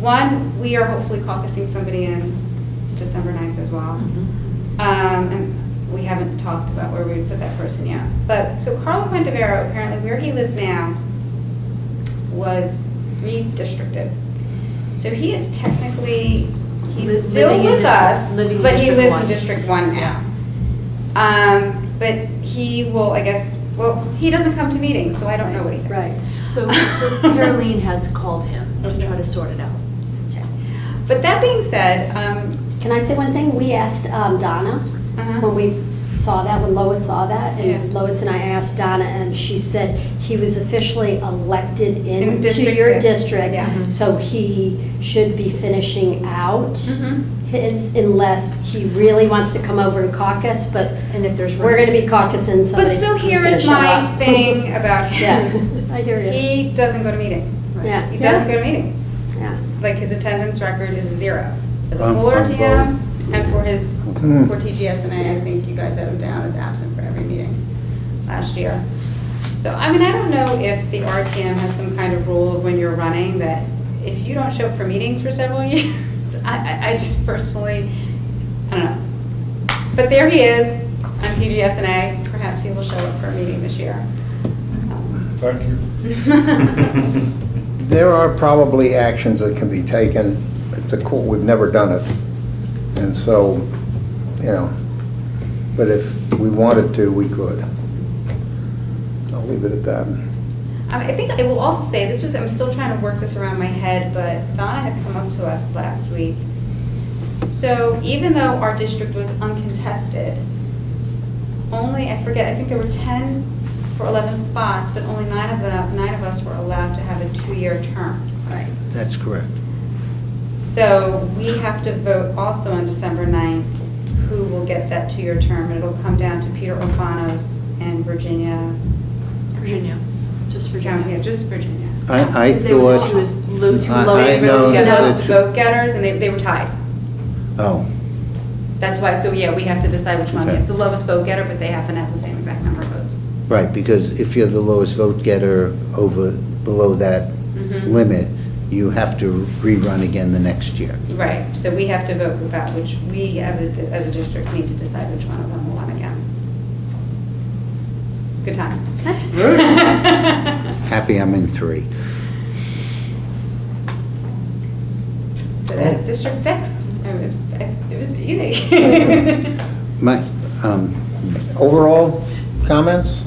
[SPEAKER 8] one, we are hopefully caucusing somebody in December 9th as well. And we haven't talked about where we would put that person yet. But, so Carlo Cantavero, apparently where he lives now, was redistricted. So he is technically, he's still with us, but he lives in District 1 now. But he will, I guess, well, he doesn't come to meetings, so I don't know what he thinks.
[SPEAKER 10] Right. So Caroline has called him to try to sort it out.
[SPEAKER 8] But that being said,
[SPEAKER 5] Can I say one thing? We asked Donna when we saw that, when Lois saw that, and Lois and I asked Donna, and she said he was officially elected into
[SPEAKER 8] District
[SPEAKER 5] your
[SPEAKER 8] 6,
[SPEAKER 5] district,
[SPEAKER 8] yeah.
[SPEAKER 5] so he should be finishing out
[SPEAKER 8] Mhm.
[SPEAKER 5] his, unless he really wants to come over and caucus, but
[SPEAKER 10] And if there's.
[SPEAKER 5] we're gonna be caucusing,
[SPEAKER 8] But
[SPEAKER 5] somebody's
[SPEAKER 8] so
[SPEAKER 5] who's
[SPEAKER 8] here
[SPEAKER 5] gonna
[SPEAKER 8] is
[SPEAKER 5] show
[SPEAKER 8] my
[SPEAKER 5] up.
[SPEAKER 8] thing about
[SPEAKER 5] Yeah,
[SPEAKER 8] him.
[SPEAKER 5] I hear you.
[SPEAKER 8] He doesn't go to meetings.
[SPEAKER 5] Yeah.
[SPEAKER 8] He doesn't go to meetings.
[SPEAKER 5] Yeah.
[SPEAKER 8] Like, his attendance record is 0. For the
[SPEAKER 3] On
[SPEAKER 8] full
[SPEAKER 3] both.
[SPEAKER 8] RTM and for his,
[SPEAKER 1] Hmm.
[SPEAKER 8] for TGSNA, I think you guys have him down as absent for every meeting last year. So, I mean, I don't know if the RTM has some kind of rule of when you're running that if you don't show up for meetings for several years, I just personally, I don't know. But there he is on TGSNA. Perhaps he will show up for a meeting this year.
[SPEAKER 9] Thank you.
[SPEAKER 1] There are probably actions that can be taken. It's a court, we've never done it. And so, you know, but if we wanted to, we could. I'll leave it at that.
[SPEAKER 8] I think I will also say, I'm still trying to work this around my head, but Donna had come up to us last week. So even though our district was uncontested, I think there were 10 for 11 spots, but only 9 of us were allowed to have a 2-year term. Right.
[SPEAKER 3] That's correct.
[SPEAKER 8] So we have to vote also on December 9th who will get that 2-year term, and it'll come down to Peter Alfanos and Virginia.
[SPEAKER 10] Just
[SPEAKER 8] Yeah,
[SPEAKER 10] Virginia.
[SPEAKER 8] just Virginia.
[SPEAKER 3] I
[SPEAKER 10] Because they were
[SPEAKER 3] thought,
[SPEAKER 10] two lowest
[SPEAKER 3] I
[SPEAKER 8] They were the
[SPEAKER 3] know
[SPEAKER 8] two
[SPEAKER 3] that
[SPEAKER 8] lowest
[SPEAKER 3] it's-
[SPEAKER 8] vote getters, and they were tied.
[SPEAKER 3] oh,
[SPEAKER 8] That's why, so yeah, we have to decide which one.
[SPEAKER 3] Okay.
[SPEAKER 8] It's the lowest vote getter, but they happen to have the same exact number of votes.
[SPEAKER 3] right, because if you're the lowest vote getter below that
[SPEAKER 8] Mhm.
[SPEAKER 3] limit, you have to rerun again the next year.
[SPEAKER 8] Right, so we have to vote about which, we as a district need to decide which one of them will run again. Good times.
[SPEAKER 3] Happy I'm in 3.
[SPEAKER 8] So that's District 6. It was easy.
[SPEAKER 3] My,
[SPEAKER 1] Overall comments?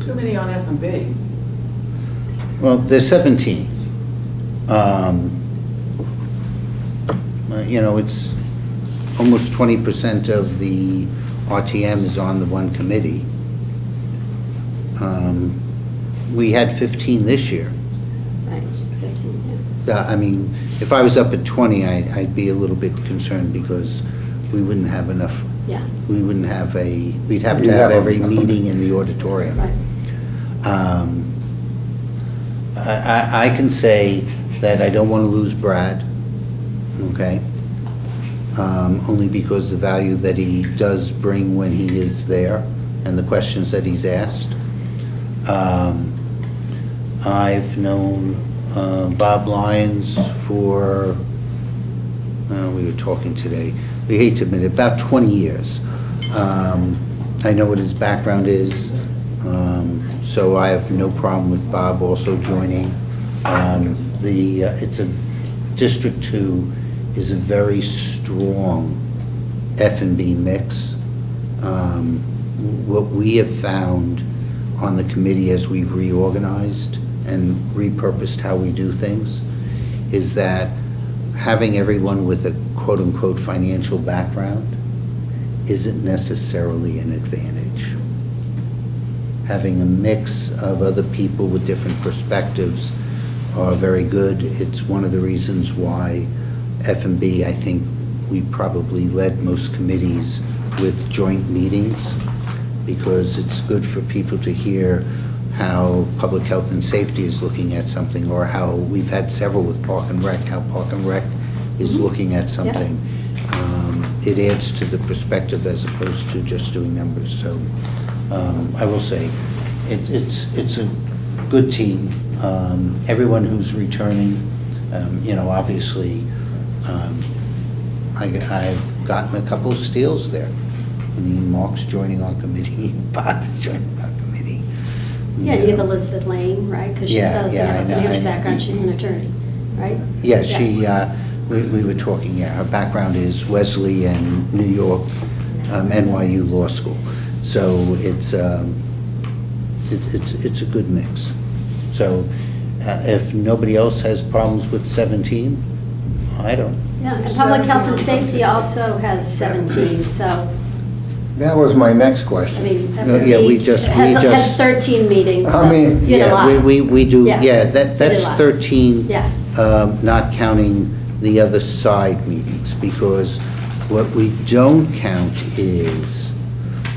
[SPEAKER 2] Too many on F&B.
[SPEAKER 3] well, there's 17. You know, it's almost 20% of the RTM is on the one committee. We had 15 this year.
[SPEAKER 5] Right, 15, yeah.
[SPEAKER 3] I mean, if I was up at 20, I'd be a little bit concerned because we wouldn't have enough.
[SPEAKER 5] Yeah.
[SPEAKER 3] We wouldn't have we'd have to
[SPEAKER 1] You'd
[SPEAKER 3] have
[SPEAKER 1] have
[SPEAKER 3] every
[SPEAKER 1] a-
[SPEAKER 3] meeting in the auditorium.
[SPEAKER 5] Right.
[SPEAKER 3] I can say that I don't want to lose Brad, okay? Only because the value that he does bring when he is there and the questions that he's asked. I've known Bob Lyons for, we were talking today, we hate to admit it, about 20 years. I know what his background is, so I have no problem with Bob also joining. It's a, District 2 is a very strong F&B mix. What we have found on the committee as we've reorganized and repurposed how we do things is that having everyone with a quote-unquote financial background isn't necessarily an advantage. Having a mix of other people with different perspectives are very good. It's one of the reasons why F&B, I think we probably led most committees with joint meetings, because it's good for people to hear how public health and safety is looking at something, or how we've had several with Park and Rec, how Park and Rec is looking at something. It adds to the perspective as opposed to just doing numbers. So I will say, it's a good team. Everyone who's returning, you know, obviously, I've gotten a couple of steals there. I mean, Mark's joining our committee, Bob is joining our committee.
[SPEAKER 5] Yeah, you have Elizabeth Lane, right? Because she
[SPEAKER 3] Yeah,
[SPEAKER 5] does
[SPEAKER 3] yeah, I
[SPEAKER 5] have
[SPEAKER 3] know,
[SPEAKER 5] a
[SPEAKER 3] I
[SPEAKER 5] finance
[SPEAKER 3] know.
[SPEAKER 5] background, she's an attorney, right?
[SPEAKER 3] Yeah, she, we were talking, yeah, her background is Wesley and New York, NYU Law School. So it's a good mix. So if nobody else has problems with 17, I don't.
[SPEAKER 5] Yeah, and public health and safety also has 17, so,
[SPEAKER 1] That was my next
[SPEAKER 5] I
[SPEAKER 1] question.
[SPEAKER 5] mean,
[SPEAKER 3] No, yeah, we just-
[SPEAKER 5] has 13 meetings.
[SPEAKER 1] I mean,
[SPEAKER 5] so you had a lot.
[SPEAKER 3] We do,
[SPEAKER 5] Yeah.
[SPEAKER 3] yeah,
[SPEAKER 5] You did
[SPEAKER 3] that's
[SPEAKER 5] a lot.
[SPEAKER 3] 13,
[SPEAKER 5] Yeah.
[SPEAKER 3] not counting the other side meetings, because what we don't count is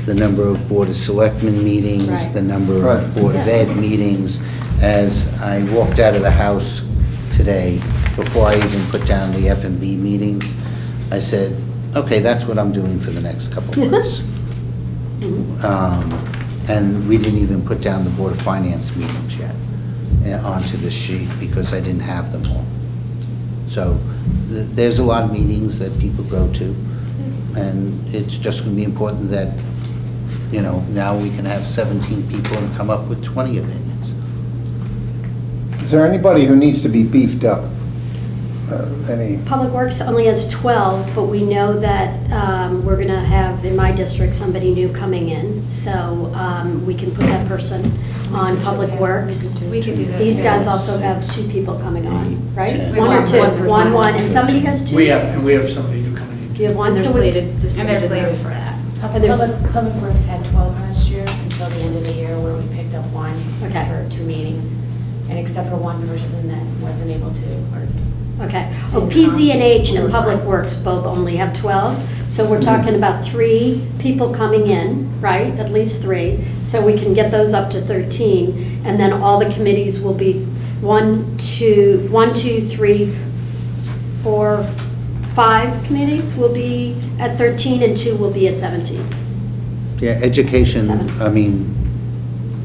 [SPEAKER 3] the number of Board of Selectmen meetings,
[SPEAKER 5] Right.
[SPEAKER 3] the number
[SPEAKER 1] Right.
[SPEAKER 3] of Board of
[SPEAKER 5] Yeah.
[SPEAKER 3] Ed meetings. As I walked out of the house today, before I even put down the F&B meetings, I said, okay, that's what I'm doing for the next couple of months. And we didn't even put down the Board of Finance meetings yet onto this sheet because I didn't have them all. So there's a lot of meetings that people go to, and it's just going to be important that, you know, now we can have 17 people and come up with 20 opinions.
[SPEAKER 1] Is there anybody who needs to be beefed up? Any?
[SPEAKER 5] Public Works only has 12, but we know that we're going to have, in my district, somebody new coming in. So we can put that person on Public Works.
[SPEAKER 8] We could do that.
[SPEAKER 5] These
[SPEAKER 8] too.
[SPEAKER 5] guys also have 2 people coming on, right?
[SPEAKER 3] 10.
[SPEAKER 5] One or 2?
[SPEAKER 10] One person.
[SPEAKER 5] One, and somebody has 2?
[SPEAKER 4] We have somebody new coming in.
[SPEAKER 5] Do you have one?
[SPEAKER 10] And they're
[SPEAKER 5] So we-
[SPEAKER 10] slated.
[SPEAKER 8] And they're slated for that.
[SPEAKER 7] Public Works had 12 last year until the end of the year where we picked up 1
[SPEAKER 5] Okay.
[SPEAKER 7] for 2 meetings. And except for 1 person that wasn't able to, or
[SPEAKER 5] Okay. Oh,
[SPEAKER 7] Didn't
[SPEAKER 5] PZ&H
[SPEAKER 7] come.
[SPEAKER 5] and Public Works both only have 12. So we're talking about 3 people coming in, right? At least 3. So we can get those up to 13. And then all the committees will be 1, 2, 3, 4, 5 committees will be at 13 and 2 will be at 17.
[SPEAKER 3] Yeah, education,
[SPEAKER 5] 7.
[SPEAKER 3] I mean,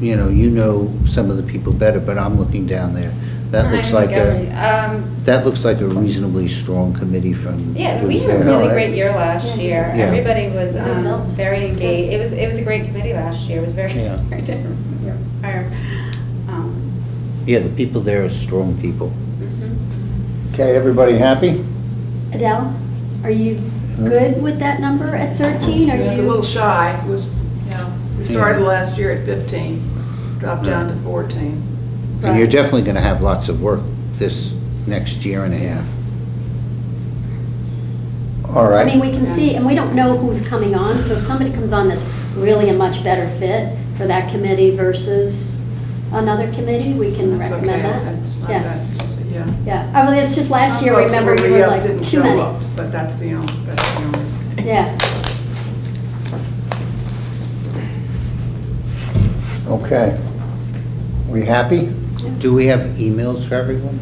[SPEAKER 3] you know some of the people better, but I'm looking down there. That looks like that looks like a reasonably strong committee from.
[SPEAKER 8] Yeah,
[SPEAKER 3] who's
[SPEAKER 8] we had a
[SPEAKER 3] there.
[SPEAKER 1] No,
[SPEAKER 8] really
[SPEAKER 1] I-
[SPEAKER 8] great year last year.
[SPEAKER 3] Yeah.
[SPEAKER 8] Everybody was
[SPEAKER 5] Good built.
[SPEAKER 8] very
[SPEAKER 5] It's good.
[SPEAKER 8] engaged. It was a great committee last year. It was very,
[SPEAKER 3] Yeah.
[SPEAKER 8] very different from your prior.
[SPEAKER 3] Yeah, the people there are strong people.
[SPEAKER 1] Okay, everybody happy?
[SPEAKER 5] Adele, are you good with that number at 13? Are
[SPEAKER 2] It's a little
[SPEAKER 5] you?
[SPEAKER 2] shy. It was, you know, we started last year at 15, dropped down to 14.
[SPEAKER 3] And you're
[SPEAKER 5] Right.
[SPEAKER 3] definitely going to have lots of work this next year and a half.
[SPEAKER 1] All
[SPEAKER 5] I mean,
[SPEAKER 1] right.
[SPEAKER 5] we can see, and we don't know who's coming on, so if somebody comes on that's really a much better fit for that committee versus another committee, we can
[SPEAKER 2] That's
[SPEAKER 5] recommend
[SPEAKER 2] okay.
[SPEAKER 5] that.
[SPEAKER 2] It's not
[SPEAKER 5] Yeah.
[SPEAKER 2] that, it's just, yeah.
[SPEAKER 5] Yeah, oh, well, it's just last year,
[SPEAKER 2] Some folks that
[SPEAKER 5] remember, you
[SPEAKER 2] were
[SPEAKER 5] were
[SPEAKER 2] re-up
[SPEAKER 5] like,
[SPEAKER 2] didn't
[SPEAKER 5] too
[SPEAKER 2] show
[SPEAKER 5] many.
[SPEAKER 2] up, but that's the only.
[SPEAKER 5] Yeah,
[SPEAKER 1] Okay. We happy?
[SPEAKER 3] Do we have emails for everyone?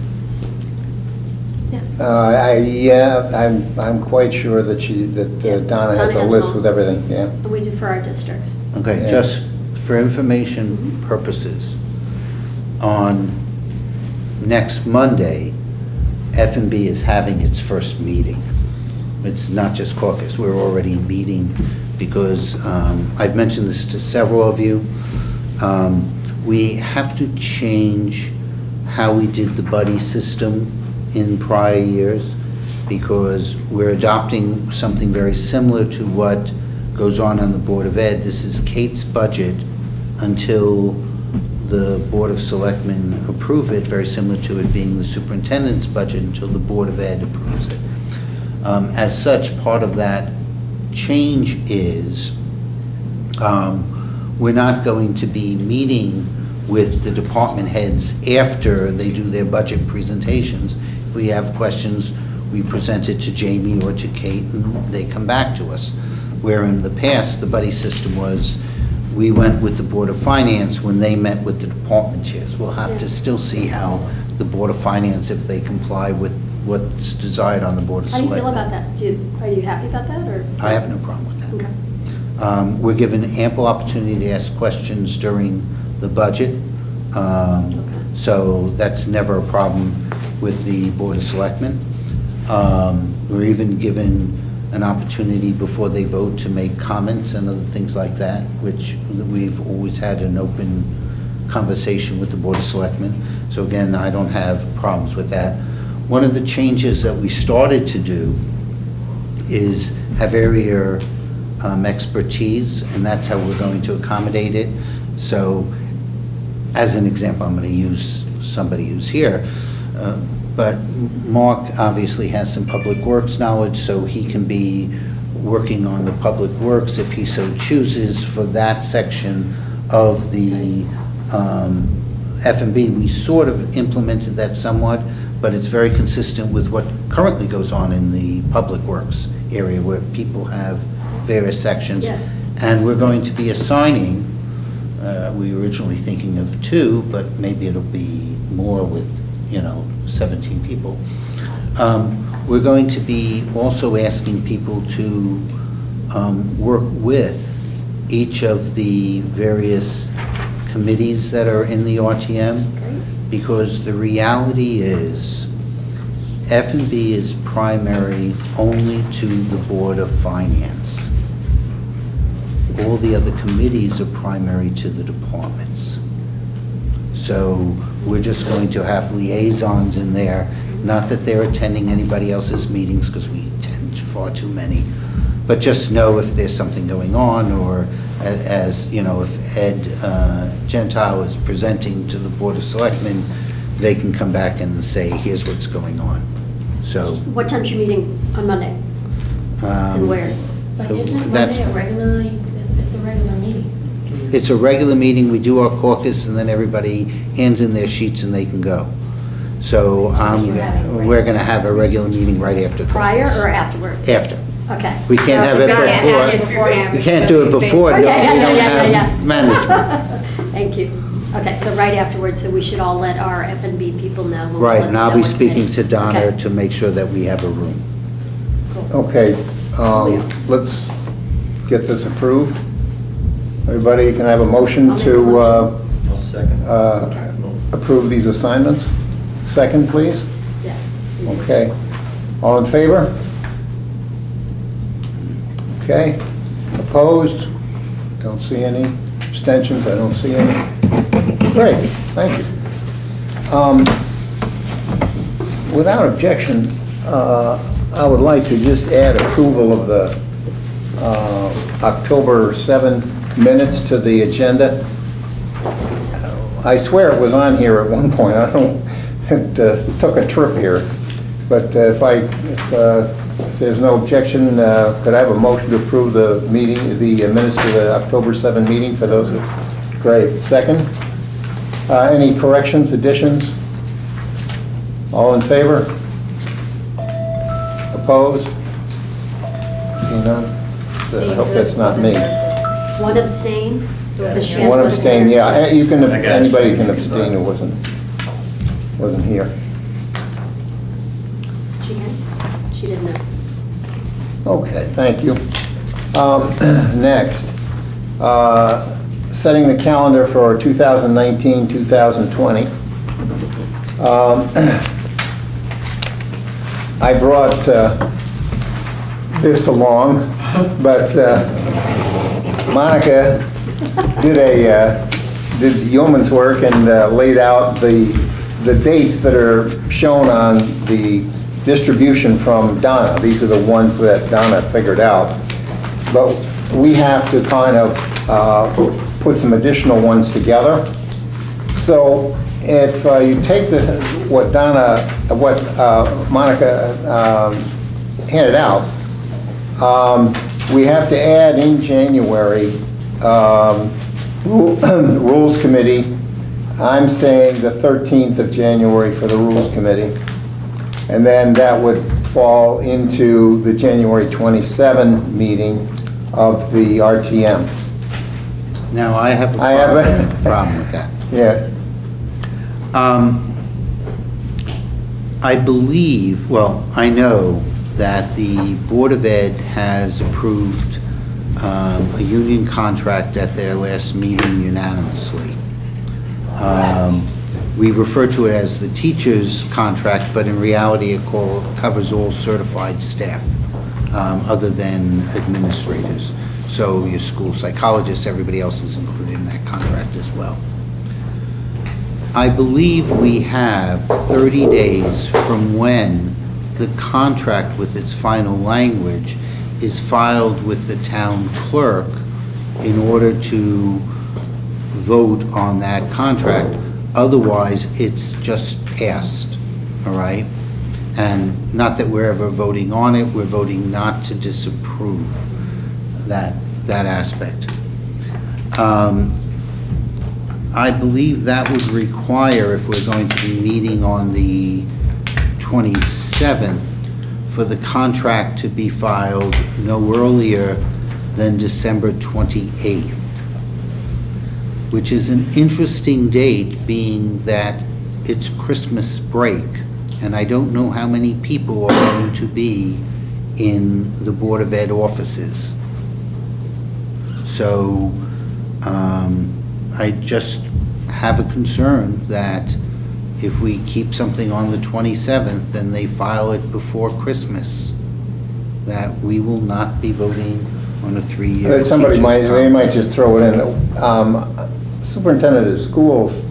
[SPEAKER 5] yeah.
[SPEAKER 1] I'm quite sure that
[SPEAKER 5] Yeah,
[SPEAKER 1] Donna has a
[SPEAKER 5] Donna has
[SPEAKER 1] list
[SPEAKER 5] them
[SPEAKER 1] with
[SPEAKER 5] all.
[SPEAKER 1] everything, yeah.
[SPEAKER 5] And we do for our districts.
[SPEAKER 3] Okay,
[SPEAKER 1] Yeah.
[SPEAKER 3] just for information purposes, on next Monday, F&B is having its first meeting. It's not just caucus, we're already meeting because I've mentioned this to several of you. We have to change how we did the buddy system in prior years because we're adopting something very similar to what goes on the Board of Ed. This is Kate's budget until the Board of Selectmen approve it, very similar to it being the superintendent's budget until the Board of Ed approves it. As such, part of that change is we're not going to be meeting with the department heads after they do their budget presentations. If we have questions, we present it to Jamie or to Kate and they come back to us. Where in the past, the buddy system was, we went with the Board of Finance when they met with the department chairs. We'll have to still see how the Board of Finance, if they comply with what's desired on the Board of
[SPEAKER 5] How do you
[SPEAKER 3] Selectmen.
[SPEAKER 5] feel about that? Are you happy about that, or?
[SPEAKER 3] I have no problem with that.
[SPEAKER 5] Okay.
[SPEAKER 3] We're given ample opportunity to ask questions during the budget. So that's never a problem with the Board of Selectmen. We're even given an opportunity before they vote to make comments and other things like that, which we've always had an open conversation with the Board of Selectmen. So again, I don't have problems with that. One of the changes that we started to do is have area expertise, and that's how we're going to accommodate it. So as an example, I'm going to use somebody who's here, but Mark obviously has some public works knowledge, so he can be working on the Public Works, if he so chooses, for that section of the F&B. We sort of implemented that somewhat, but it's very consistent with what currently goes on in the Public Works area, where people have various sections.
[SPEAKER 5] Yeah.
[SPEAKER 3] And we're going to be assigning, we were originally thinking of 2, but maybe it'll be more with, 17 people. We're going to be also asking people to work with each of the various committees that are in the RTM, because the reality is F&B is primary only to the Board of Finance. All the other committees are primary to the departments. So we're just going to have liaisons in there, not that they're attending anybody else's meetings, because we attend far too many, but just know if there's something going on, or as if Ed Gentile is presenting to the Board of Selectmen, they can come back and say, here's what's going on. So.
[SPEAKER 5] What time's your meeting on Monday? And where?
[SPEAKER 7] But isn't Monday a regularly, it's a regular meeting?
[SPEAKER 3] It's a regular meeting, we do our caucus, and then everybody hands in their sheets and they can go. So we're going to have a regular meeting right after.
[SPEAKER 5] Prior or afterwards?
[SPEAKER 3] After.
[SPEAKER 5] Okay.
[SPEAKER 3] We can't have it before. We can't do it before.
[SPEAKER 5] Okay,
[SPEAKER 3] We don't
[SPEAKER 5] yeah.
[SPEAKER 3] have management.
[SPEAKER 5] Thank you. Okay, so right afterwards, so we should all let our F&B people know. We'll
[SPEAKER 3] Right,
[SPEAKER 5] let
[SPEAKER 3] and I'll
[SPEAKER 5] them
[SPEAKER 3] be
[SPEAKER 5] know
[SPEAKER 3] speaking
[SPEAKER 5] what
[SPEAKER 3] to Donna
[SPEAKER 5] Okay.
[SPEAKER 3] to make sure that we have a room.
[SPEAKER 1] Okay, let's get this approved. Everybody can have a motion to
[SPEAKER 6] I'll second.
[SPEAKER 1] approve these assignments. Second, please.
[SPEAKER 5] Yeah.
[SPEAKER 1] Okay. All in favor? Okay. Opposed? Don't see any. Abstentions? I don't see any. Great, thank you. Without objection, I would like to just add approval of the October 7 minutes to the agenda. I swear it was on here at one point. I don't, it took a trip here. But if there's no objection, could I have a motion to approve the meeting, the minutes to the October 7 meeting for those? Great. Second? Any corrections, additions? All in favor? Opposed? See none? I hope that's not me.
[SPEAKER 5] One abstain? So it's a sham.
[SPEAKER 1] One abstain, yeah. You can,
[SPEAKER 6] I got it.
[SPEAKER 1] anybody can abstain who wasn't here.
[SPEAKER 5] She can? She didn't know.
[SPEAKER 1] Okay, thank you. Next, setting the calendar for 2019-2020. I brought this along, but Monica did yeoman's work and laid out the dates that are shown on the distribution from Donna. These are the ones that Donna figured out. But we have to kind of put some additional ones together. So if you take what Monica handed out, we have to add in January Rules Committee. I'm saying the 13th of January for the Rules Committee. And then that would fall into the January 27 meeting of the RTM.
[SPEAKER 3] Now, I have a problem with that.
[SPEAKER 1] Yeah.
[SPEAKER 3] I believe, well, I know that the Board of Ed has approved a union contract at their last meeting unanimously. We refer to it as the teacher's contract, but in reality it covers all certified staff, other than administrators. So your school psychologists, everybody else is included in that contract as well. I believe we have 30 days from when the contract with its final language is filed with the town clerk in order to vote on that contract. Otherwise, it's just passed, all right? And not that we're ever voting on it, we're voting not to disapprove that aspect. I believe that would require, if we're going to be meeting on the 27th, for the contract to be filed no earlier than December 28th, which is an interesting date, being that it's Christmas break, and I don't know how many people are going to be in the Board of Ed offices. So I just have a concern that if we keep something on the 27th and they file it before Christmas, that we will not be voting on a 3-year.
[SPEAKER 1] Somebody might, they might just throw it in. Superintendent of schools.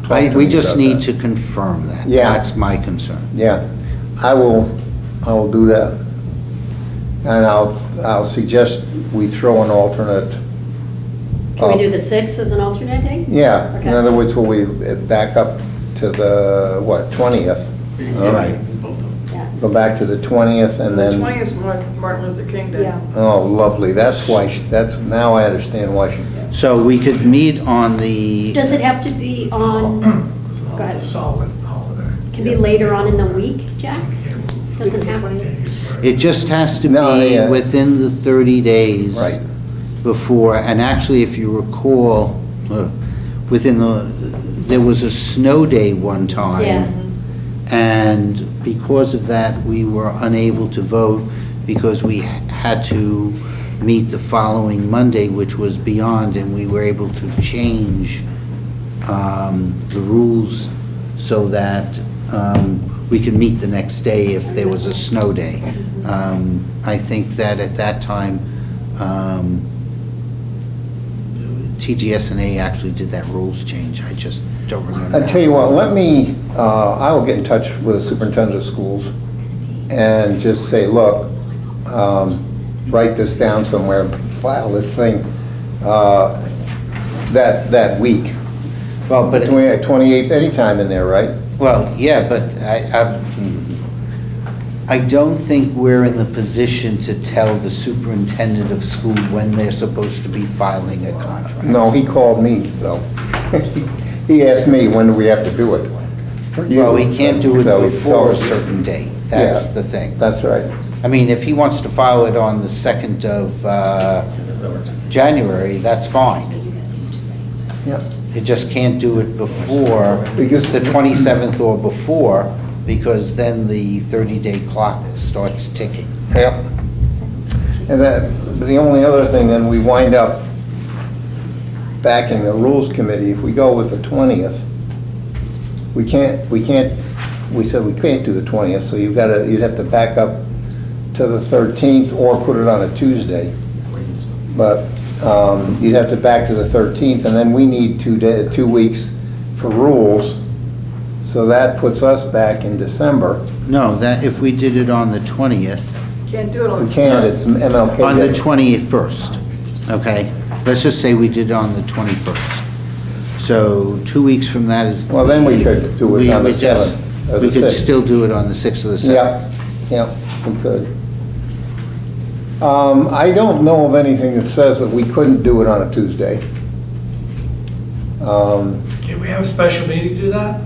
[SPEAKER 3] We just need to confirm that.
[SPEAKER 1] Yeah.
[SPEAKER 3] That's my concern.
[SPEAKER 1] Yeah, I will do that. And I'll suggest we throw an alternate.
[SPEAKER 5] Can we do the 6th as an alternate date?
[SPEAKER 1] Yeah,
[SPEAKER 5] Okay.
[SPEAKER 1] in other words, will we back up to the, what, 20th?
[SPEAKER 3] All right.
[SPEAKER 4] Both of them.
[SPEAKER 5] Yeah.
[SPEAKER 1] Go back to the 20th and
[SPEAKER 2] The
[SPEAKER 1] then.
[SPEAKER 2] 20th is Martin Luther King Day.
[SPEAKER 5] Yeah.
[SPEAKER 1] Oh, lovely, that's why, now I understand why she.
[SPEAKER 3] So we could meet on the,
[SPEAKER 5] Does it have to be on, go ahead.
[SPEAKER 11] Solid holiday.
[SPEAKER 5] Can be later on in the week, Jack? Doesn't have to.
[SPEAKER 3] it just has to
[SPEAKER 1] No,
[SPEAKER 3] be
[SPEAKER 1] yeah.
[SPEAKER 3] within the 30 days.
[SPEAKER 1] Right.
[SPEAKER 3] Before, and actually, if you recall, there was a snow day one time.
[SPEAKER 5] Yeah.
[SPEAKER 3] And because of that, we were unable to vote because we had to meet the following Monday, which was beyond, and we were able to change the rules so that we could meet the next day if there was a snow day. I think that at that time, TGS&A actually did that rules change. I just don't remember.
[SPEAKER 1] I tell you what, let me, I will get in touch with the superintendent of schools and just say, look, write this down somewhere, file this thing that week.
[SPEAKER 3] Well, but
[SPEAKER 1] 28th, anytime in there, right?
[SPEAKER 3] well, yeah, but I don't think we're in the position to tell the superintendent of school when they're supposed to be filing a contract.
[SPEAKER 1] No, he called me, though. He asked me, when do we have to do it? For you.
[SPEAKER 3] Well, he can't do it
[SPEAKER 1] So-
[SPEAKER 3] before a certain date. That's
[SPEAKER 1] Yeah,
[SPEAKER 3] the thing.
[SPEAKER 1] That's right.
[SPEAKER 3] I mean, if he wants to file it on the 2nd of January, that's fine.
[SPEAKER 1] Yeah.
[SPEAKER 3] It just can't do it before
[SPEAKER 1] Because-
[SPEAKER 3] the 27th or before, because then the 30-day clock starts ticking.
[SPEAKER 1] Yep. And the only other thing, then we wind up backing the Rules Committee. If we go with the 20th, we said we can't do the 20th, so you'd have to back up to the 13th or put it on a Tuesday. But you'd have to back to the 13th, and then we need 2 weeks for rules. So that puts us back in December.
[SPEAKER 3] No, that, if we did it on the 20th,
[SPEAKER 2] Can't do it on.
[SPEAKER 1] We can't, it's MLK
[SPEAKER 3] on the
[SPEAKER 1] Day.
[SPEAKER 3] 21st, okay? Let's just say we did it on the 21st. So 2 weeks from that is.
[SPEAKER 1] Well, then we could do it on the
[SPEAKER 3] we just-
[SPEAKER 1] 7th or the
[SPEAKER 3] We could
[SPEAKER 1] 6th.
[SPEAKER 3] still do it on the 6th or the 7th.
[SPEAKER 1] Yeah, we could. I don't know of anything that says that we couldn't do it on a Tuesday.
[SPEAKER 11] Can we have a special meeting to do that?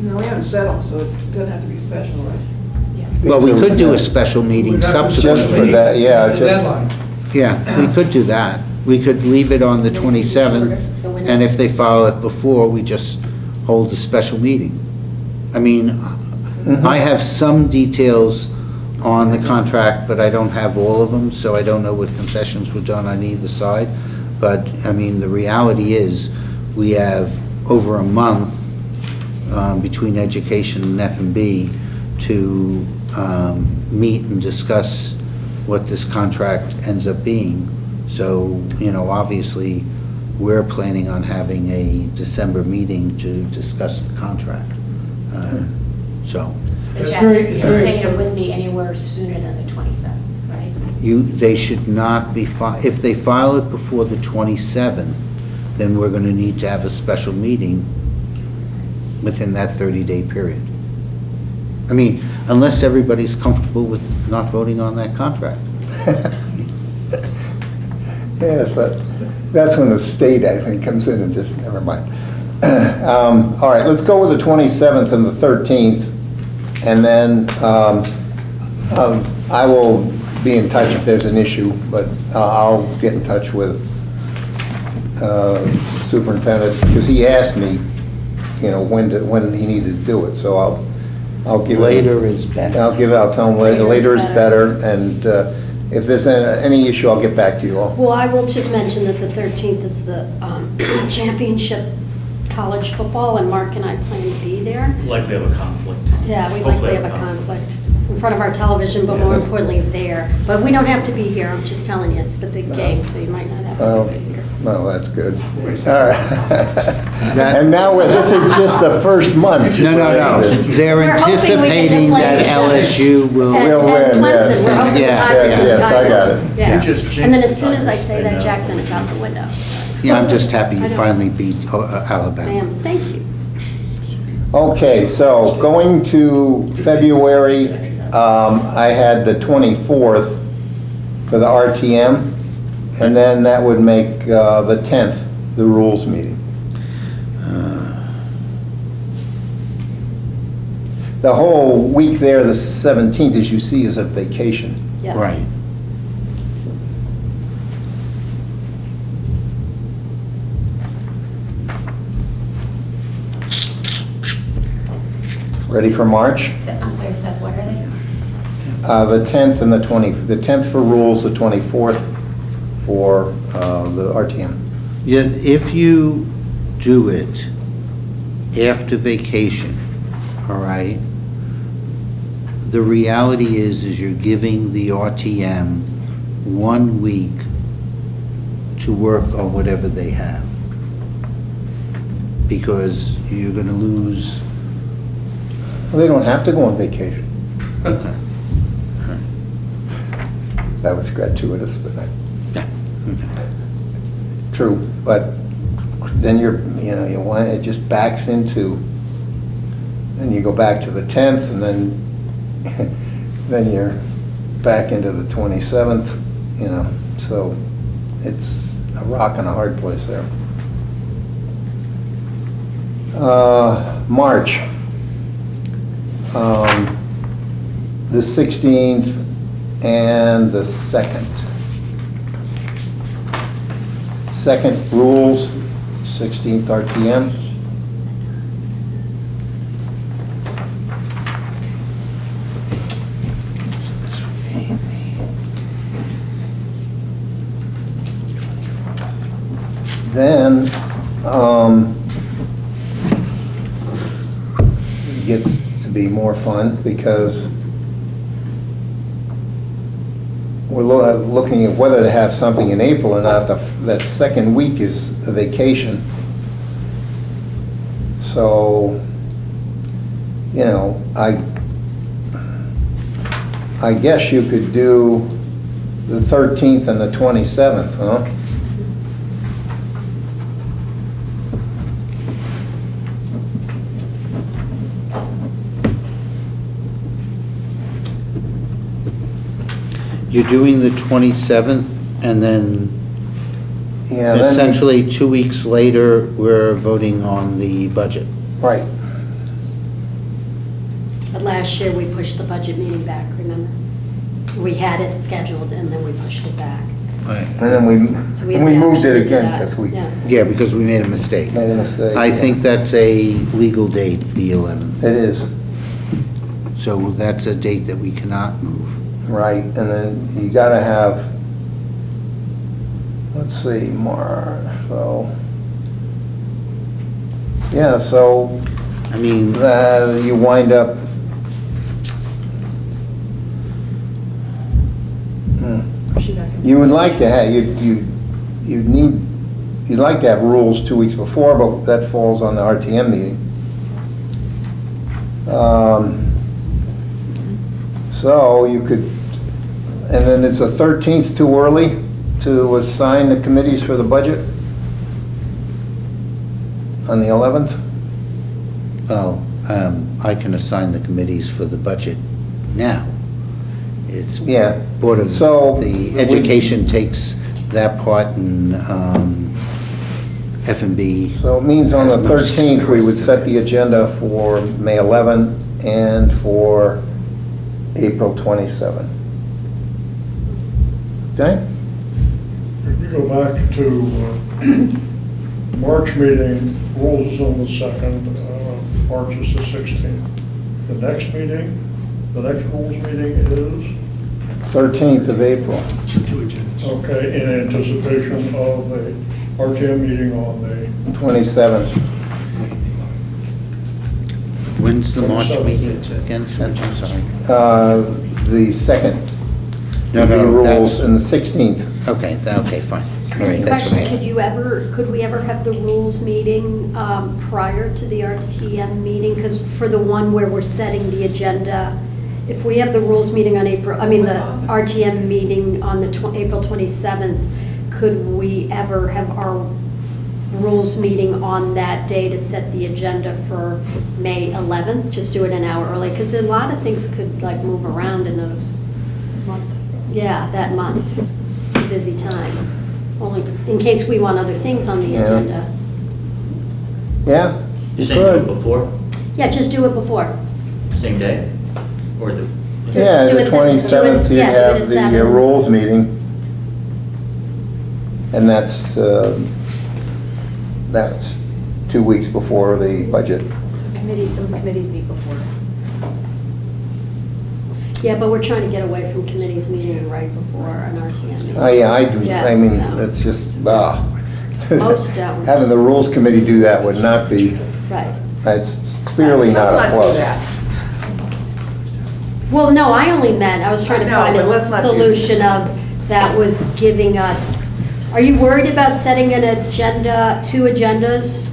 [SPEAKER 2] No, we haven't settled, so it doesn't have to be special, right?
[SPEAKER 3] Well, we could do a special meeting
[SPEAKER 11] We'd have to
[SPEAKER 1] Just for
[SPEAKER 3] subsequently.
[SPEAKER 1] that, yeah,
[SPEAKER 11] The
[SPEAKER 1] just,
[SPEAKER 11] deadline.
[SPEAKER 3] Yeah, we could do that. We could leave it on the 27th, and if they file it before, we just hold a special meeting. I mean, I have some details on the contract, but I don't have all of them, so I don't know what concessions were done on either side. But, I mean, the reality is, we have over a month between education and F&B to meet and discuss what this contract ends up being. So, you know, obviously, we're planning on having a December meeting to discuss the contract. So,
[SPEAKER 7] But
[SPEAKER 11] It's
[SPEAKER 7] Jack,
[SPEAKER 11] very-
[SPEAKER 7] you're
[SPEAKER 11] it's very-
[SPEAKER 7] saying it wouldn't be anywhere sooner than the 27th, right?
[SPEAKER 3] they should not be, if they file it before the 27th, then we're going to need to have a special meeting within that 30-day period. I mean, unless everybody's comfortable with not voting on that contract.
[SPEAKER 1] Yes, that's when the state, I think, comes in and just, never mind. All right, let's go with the 27th and the 13th, and then I will be in touch if there's an issue, but I'll get in touch with superintendent, because he asked me, you know, when he needed to do it, so I'll give
[SPEAKER 3] Later is better.
[SPEAKER 1] I'll tell him later is better, and if there's any issue, I'll get back to you all.
[SPEAKER 5] Well, I will just mention that the 13th is the championship college football, and Mark and I plan to be there.
[SPEAKER 6] Likely have a conflict.
[SPEAKER 5] Yeah, we
[SPEAKER 6] Hopefully
[SPEAKER 5] likely have a conflict in front of our television, but more
[SPEAKER 6] Yes.
[SPEAKER 5] importantly, there. But we don't have to be here, I'm just telling you, it's the big game, so you might not have to be here.
[SPEAKER 1] Well, that's good. All right. And now this is just the first month.
[SPEAKER 3] No. They're
[SPEAKER 5] We're hoping we get to
[SPEAKER 3] anticipating
[SPEAKER 5] play
[SPEAKER 3] that
[SPEAKER 5] each other.
[SPEAKER 3] LSU will.
[SPEAKER 5] And-
[SPEAKER 1] We'll
[SPEAKER 5] and
[SPEAKER 1] win,
[SPEAKER 5] Clemson,
[SPEAKER 1] yes.
[SPEAKER 5] we're hoping
[SPEAKER 3] Yeah.
[SPEAKER 5] the Tigers
[SPEAKER 1] Yes,
[SPEAKER 5] are
[SPEAKER 1] yes, I got
[SPEAKER 5] Tigers.
[SPEAKER 1] it.
[SPEAKER 5] Yeah.
[SPEAKER 4] You just
[SPEAKER 5] And then
[SPEAKER 4] jinxed
[SPEAKER 5] as soon as I
[SPEAKER 6] Tigers.
[SPEAKER 5] say
[SPEAKER 6] I
[SPEAKER 5] that,
[SPEAKER 6] know.
[SPEAKER 5] Jack, then it's out the window.
[SPEAKER 3] Yeah, I'm just happy you
[SPEAKER 5] I know.
[SPEAKER 3] finally beat Alabama.
[SPEAKER 5] Ma'am, thank you.
[SPEAKER 1] Okay, so going to February, I had the 24th for the RTM, and then that would make the 10th, the rules meeting. The whole week there, the 17th, as you see, is a vacation.
[SPEAKER 5] Yes.
[SPEAKER 3] Right.
[SPEAKER 1] Ready for March?
[SPEAKER 7] I'm sorry, Seth, what are they?
[SPEAKER 1] The 10th and the 20th. The 10th for rules, the 24th for the RTM.
[SPEAKER 3] Yeah, if you do it after vacation, all right, the reality is you're giving the RTM 1 week to work on whatever they have. Because you're gonna lose.
[SPEAKER 1] Well, they don't have to go on vacation. That was gratuitous, but true. But then you want, it just backs into, then you go back to the 10th, and then you're back into the 27th, you know. So it's a rock and a hard place there. March. The 16th and the 2nd. Second rules, 16th RTM. Then, it gets to be more fun because we're looking at whether to have something in April or not. That second week is a vacation. So, you know, I guess you could do the 13th and the 27th, huh?
[SPEAKER 3] You're doing the 27th, and then
[SPEAKER 1] Yeah. Then
[SPEAKER 3] essentially 2 weeks later, we're voting on the budget.
[SPEAKER 1] right.
[SPEAKER 5] But last year, we pushed the budget meeting back, remember? We had it scheduled, and then we pushed it back.
[SPEAKER 1] And then we
[SPEAKER 5] have
[SPEAKER 1] moved it
[SPEAKER 5] to do
[SPEAKER 1] again
[SPEAKER 5] that.
[SPEAKER 1] because we
[SPEAKER 5] Yeah.
[SPEAKER 3] Yeah, because we made a mistake.
[SPEAKER 1] made a mistake.
[SPEAKER 3] I think that's a legal date, the 11th.
[SPEAKER 1] It is,
[SPEAKER 3] So that's a date that we cannot move.
[SPEAKER 1] right, and then you gotta have, let's see, so, yeah, so
[SPEAKER 3] I mean,
[SPEAKER 1] you wind up, you would like to have, you'd like to have rules 2 weeks before, but that falls on the RTM meeting. So you could, and then it's the 13th too early to assign the committees for the budget? On the 11th?
[SPEAKER 3] oh, I can assign the committees for the budget now. It's
[SPEAKER 1] Yeah.
[SPEAKER 3] Board of,
[SPEAKER 1] So,
[SPEAKER 3] the education takes that part, and F&B.
[SPEAKER 1] So it means on the
[SPEAKER 3] has most
[SPEAKER 1] 13th, we would
[SPEAKER 3] interest
[SPEAKER 1] set
[SPEAKER 3] in
[SPEAKER 1] the
[SPEAKER 3] it.
[SPEAKER 1] agenda for May 11 and for April 27. Okay?
[SPEAKER 9] If you go back to March meeting, rules is on the 2nd, March is the 16th. The next meeting, the next rules meeting is,
[SPEAKER 1] 13th of April.
[SPEAKER 11] 2 agendas.
[SPEAKER 9] okay, in anticipation of a RTM meeting on the
[SPEAKER 1] 27th.
[SPEAKER 3] When's the March
[SPEAKER 9] 27th.
[SPEAKER 3] meeting again, Seth? I'm sorry.
[SPEAKER 1] The 2nd.
[SPEAKER 3] No,
[SPEAKER 1] The
[SPEAKER 3] no,
[SPEAKER 1] rules,
[SPEAKER 3] that's-
[SPEAKER 1] and the 16th.
[SPEAKER 3] Okay, okay, fine. All right,
[SPEAKER 5] Christie,
[SPEAKER 3] that's
[SPEAKER 5] question,
[SPEAKER 3] what I-
[SPEAKER 5] could we ever have the rules meeting prior to the RTM meeting? Because for the one where we're setting the agenda, if we have the rules meeting on the RTM meeting on the April 27th, could we ever have our rules meeting on that day to set the agenda for May 11th? Just do it an hour early, because a lot of things could like move around in those month. Yeah, that month, busy time. Only in case we want other things on the
[SPEAKER 1] Yeah.
[SPEAKER 5] agenda.
[SPEAKER 1] Yeah?
[SPEAKER 6] You're saying do it
[SPEAKER 1] Good.
[SPEAKER 6] before,
[SPEAKER 5] Yeah, just do it before.
[SPEAKER 6] same day? Or the,
[SPEAKER 1] Yeah,
[SPEAKER 5] do
[SPEAKER 1] the
[SPEAKER 5] it
[SPEAKER 1] 27th, you'd
[SPEAKER 5] yeah, do it
[SPEAKER 1] have
[SPEAKER 5] at
[SPEAKER 1] the
[SPEAKER 5] 7.
[SPEAKER 1] rules meeting. And that's 2 weeks before the budget.
[SPEAKER 10] Some committees meet before.
[SPEAKER 5] Yeah, but we're trying to get away from committees meeting right before an RTM meeting.
[SPEAKER 1] Oh, yeah, I do,
[SPEAKER 5] Yeah,
[SPEAKER 1] I mean,
[SPEAKER 5] no.
[SPEAKER 1] it's just,
[SPEAKER 5] Most don't.
[SPEAKER 1] having the rules committee do that would not be,
[SPEAKER 5] Right.
[SPEAKER 1] it's clearly not a
[SPEAKER 2] Let's not
[SPEAKER 1] plus.
[SPEAKER 2] do that.
[SPEAKER 5] Well, no, I only meant, I was trying to
[SPEAKER 2] No,
[SPEAKER 5] find a
[SPEAKER 2] but let's not do-
[SPEAKER 5] solution of, that was giving us, are you worried about setting an agenda, 2 agendas?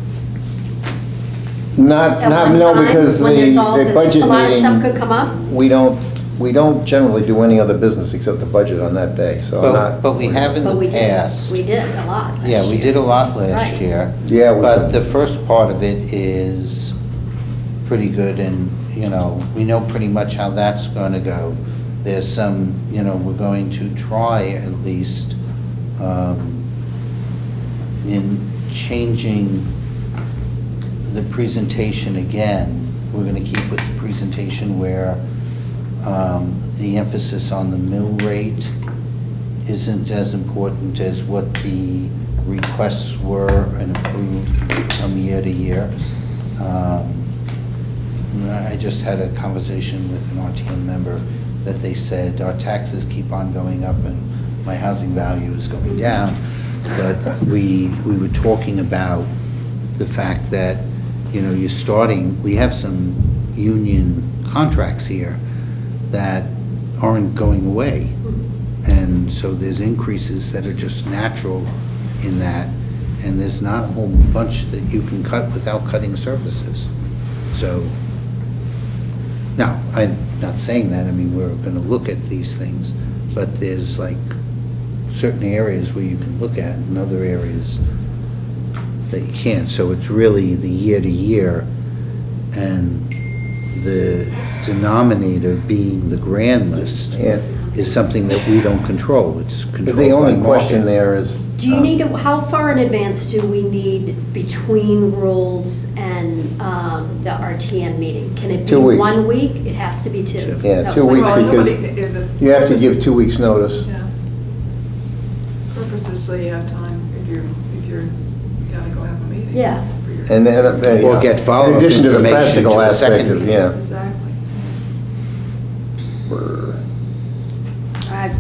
[SPEAKER 1] Not,
[SPEAKER 5] At
[SPEAKER 1] not,
[SPEAKER 5] one
[SPEAKER 1] no,
[SPEAKER 5] time,
[SPEAKER 1] because the
[SPEAKER 5] when there's all
[SPEAKER 1] the
[SPEAKER 5] this-
[SPEAKER 1] budget
[SPEAKER 5] a lot of stuff could
[SPEAKER 1] meeting,
[SPEAKER 5] come up?
[SPEAKER 1] we don't generally do any other business except the budget on that day, so I'm not.
[SPEAKER 3] But we have in
[SPEAKER 5] But we
[SPEAKER 3] the
[SPEAKER 5] did,
[SPEAKER 3] past.
[SPEAKER 5] we did a lot last
[SPEAKER 3] Yeah, we
[SPEAKER 5] year.
[SPEAKER 3] did a lot last
[SPEAKER 5] Right.
[SPEAKER 3] year.
[SPEAKER 1] Yeah, it was
[SPEAKER 3] But
[SPEAKER 1] a-
[SPEAKER 3] the first part of it is pretty good, and, we know pretty much how that's going to go. There's some, we're going to try at least in changing the presentation again. We're going to keep with the presentation where the emphasis on the mill rate isn't as important as what the requests were and approved from year to year. I just had a conversation with an RTM member that they said our taxes keep on going up and my housing value is going down. But we were talking about the fact that, you're starting, we have some union contracts here that aren't going away. And so there's increases that are just natural in that, and there's not a whole bunch that you can cut without cutting services. So, now, I'm not saying that, we're gonna look at these things, but there's like certain areas where you can look at and other areas that you can't. So it's really the year to year, and the denominator being the grand list
[SPEAKER 1] Yeah.
[SPEAKER 3] is something that we don't control. It's controlled by
[SPEAKER 1] The only
[SPEAKER 3] market.
[SPEAKER 1] question there is.
[SPEAKER 5] Do you need, how far in advance do we need between rules and the RTM meeting? Can it be
[SPEAKER 1] 2 weeks.
[SPEAKER 5] 1 week? It has to be 2.
[SPEAKER 1] Yeah,
[SPEAKER 5] That
[SPEAKER 1] 2
[SPEAKER 5] was
[SPEAKER 1] weeks
[SPEAKER 5] my-
[SPEAKER 2] Well,
[SPEAKER 1] because
[SPEAKER 2] nobody-
[SPEAKER 1] you have to give 2 weeks' notice.
[SPEAKER 2] Yeah. Purpose is so you have time if you're gotta go have a meeting.
[SPEAKER 5] Yeah.
[SPEAKER 2] for your-
[SPEAKER 1] And then,
[SPEAKER 3] Or get follow-up
[SPEAKER 1] in addition to the
[SPEAKER 3] information
[SPEAKER 1] practical
[SPEAKER 3] to a
[SPEAKER 1] aspect
[SPEAKER 3] second
[SPEAKER 1] of,
[SPEAKER 3] meeting.
[SPEAKER 1] yeah.
[SPEAKER 2] Exactly.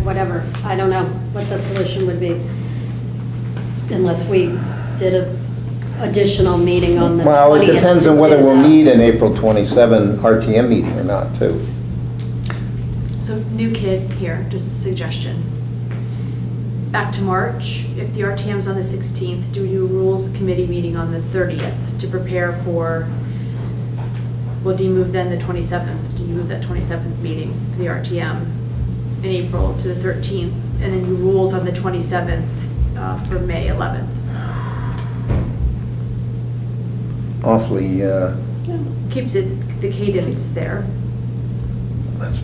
[SPEAKER 5] Whatever, I don't know what the solution would be, unless we did a additional meeting on the 20th.
[SPEAKER 1] Well, it depends on whether
[SPEAKER 5] to
[SPEAKER 1] we'll
[SPEAKER 5] do that.
[SPEAKER 1] need an April 27 RTM meeting or not, too.
[SPEAKER 10] So new kid here, just a suggestion. Back to March, if the RTM's on the 16th, do we do a rules committee meeting on the 30th to prepare for, well, do you move then the 27th? Do you move that 27th meeting for the RTM in April to the 13th? And then you rules on the 27th for May 11th?
[SPEAKER 1] Awfully,
[SPEAKER 10] Keeps it the cadence there.
[SPEAKER 1] That's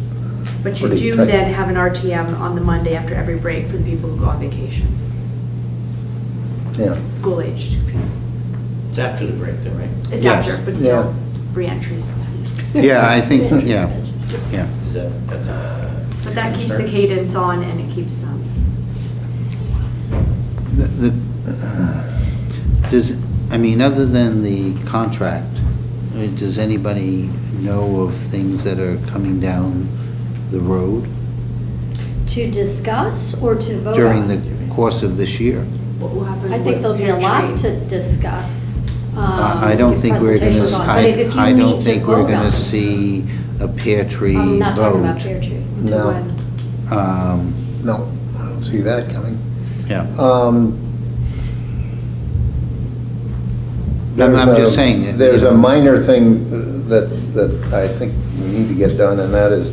[SPEAKER 10] But you
[SPEAKER 1] pretty
[SPEAKER 10] do
[SPEAKER 1] tight.
[SPEAKER 10] then have an RTM on the Monday after every break for the people who go on vacation,
[SPEAKER 1] Yeah.
[SPEAKER 10] school-aged.
[SPEAKER 6] It's after the break though, right?
[SPEAKER 10] It's
[SPEAKER 3] Yes.
[SPEAKER 10] after, but still, re-entries.
[SPEAKER 3] Yeah, I think, yeah, yeah.
[SPEAKER 6] Is that's
[SPEAKER 10] But that keeps the cadence on and it keeps,
[SPEAKER 3] Does, I mean, other than the contract, does anybody know of things that are coming down the road
[SPEAKER 5] To discuss or to vote
[SPEAKER 3] during
[SPEAKER 5] on?
[SPEAKER 3] the course of this year?
[SPEAKER 10] what will happen
[SPEAKER 5] I think
[SPEAKER 10] with
[SPEAKER 5] there'll be a
[SPEAKER 10] peer
[SPEAKER 5] lot
[SPEAKER 10] tree?
[SPEAKER 5] to discuss.
[SPEAKER 3] I don't
[SPEAKER 5] give
[SPEAKER 3] think we're
[SPEAKER 5] presentations
[SPEAKER 3] gonna,
[SPEAKER 5] on. But if you
[SPEAKER 3] I
[SPEAKER 5] need
[SPEAKER 3] don't
[SPEAKER 5] to
[SPEAKER 3] think we're
[SPEAKER 5] vote on
[SPEAKER 3] gonna
[SPEAKER 5] it-
[SPEAKER 3] see a pear tree
[SPEAKER 5] I'm not talking about
[SPEAKER 3] vote.
[SPEAKER 5] pear tree.
[SPEAKER 1] No.
[SPEAKER 10] When?
[SPEAKER 1] No, I don't see that coming.
[SPEAKER 3] Yeah.
[SPEAKER 1] I'm
[SPEAKER 3] just saying it,
[SPEAKER 1] There's
[SPEAKER 3] you
[SPEAKER 1] a
[SPEAKER 3] know.
[SPEAKER 1] minor thing that I think we need to get done, and that is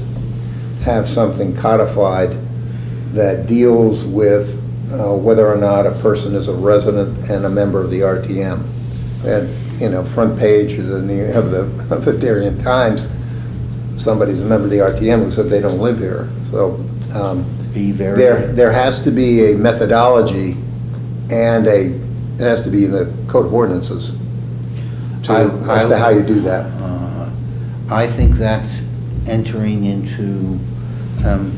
[SPEAKER 1] have something codified that deals with whether or not a person is a resident and a member of the RTM. And, front page of the Darien Times, somebody's a member of the RTM who said they don't live here. So
[SPEAKER 3] Be very.
[SPEAKER 1] there has to be a methodology and it has to be in the code of ordinances as to how you do that.
[SPEAKER 3] I think that's entering into,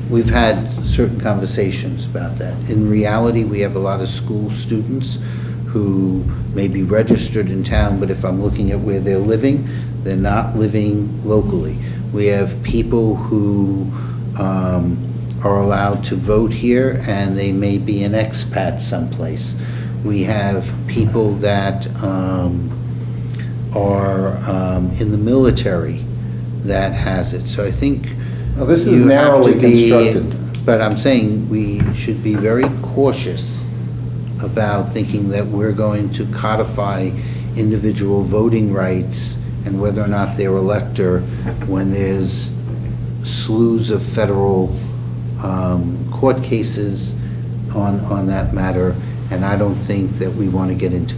[SPEAKER 3] we've had certain conversations about that. In reality, we have a lot of school students who may be registered in town, but if I'm looking at where they're living, they're not living locally. We have people who are allowed to vote here, and they may be an expat someplace. We have people that are in the military that has it. So I think
[SPEAKER 1] Now, this is
[SPEAKER 3] you have
[SPEAKER 1] narrowly
[SPEAKER 3] to be-
[SPEAKER 1] constructed.
[SPEAKER 3] But I'm saying we should be very cautious about thinking that we're going to codify individual voting rights and whether or not they're elector when there's slews of federal court cases on that matter. And I don't think that we want to get into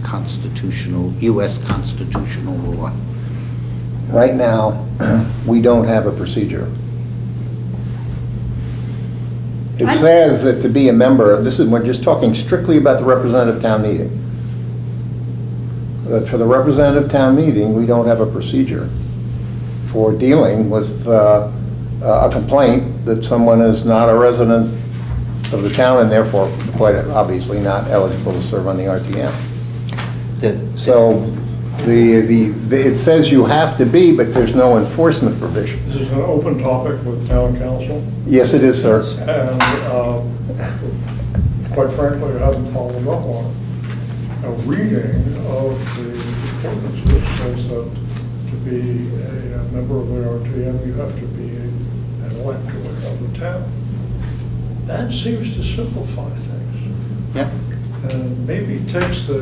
[SPEAKER 3] U.S. constitutional law.
[SPEAKER 1] Right now, we don't have a procedure. It says that to be a member, we're just talking strictly about the representative town meeting. But for the representative town meeting, we don't have a procedure for dealing with a complaint that someone is not a resident of the town and therefore quite obviously not eligible to serve on the RTM. So it says you have to be, but there's no enforcement provision.
[SPEAKER 9] This is an open topic with town council,
[SPEAKER 1] Yes, it is, sir.
[SPEAKER 9] and quite frankly, I haven't followed up on it. A reading of the ordinances says that to be a member of the RTM, you have to be an elector of the town. That seems to simplify things.
[SPEAKER 3] Yeah.
[SPEAKER 9] And maybe takes the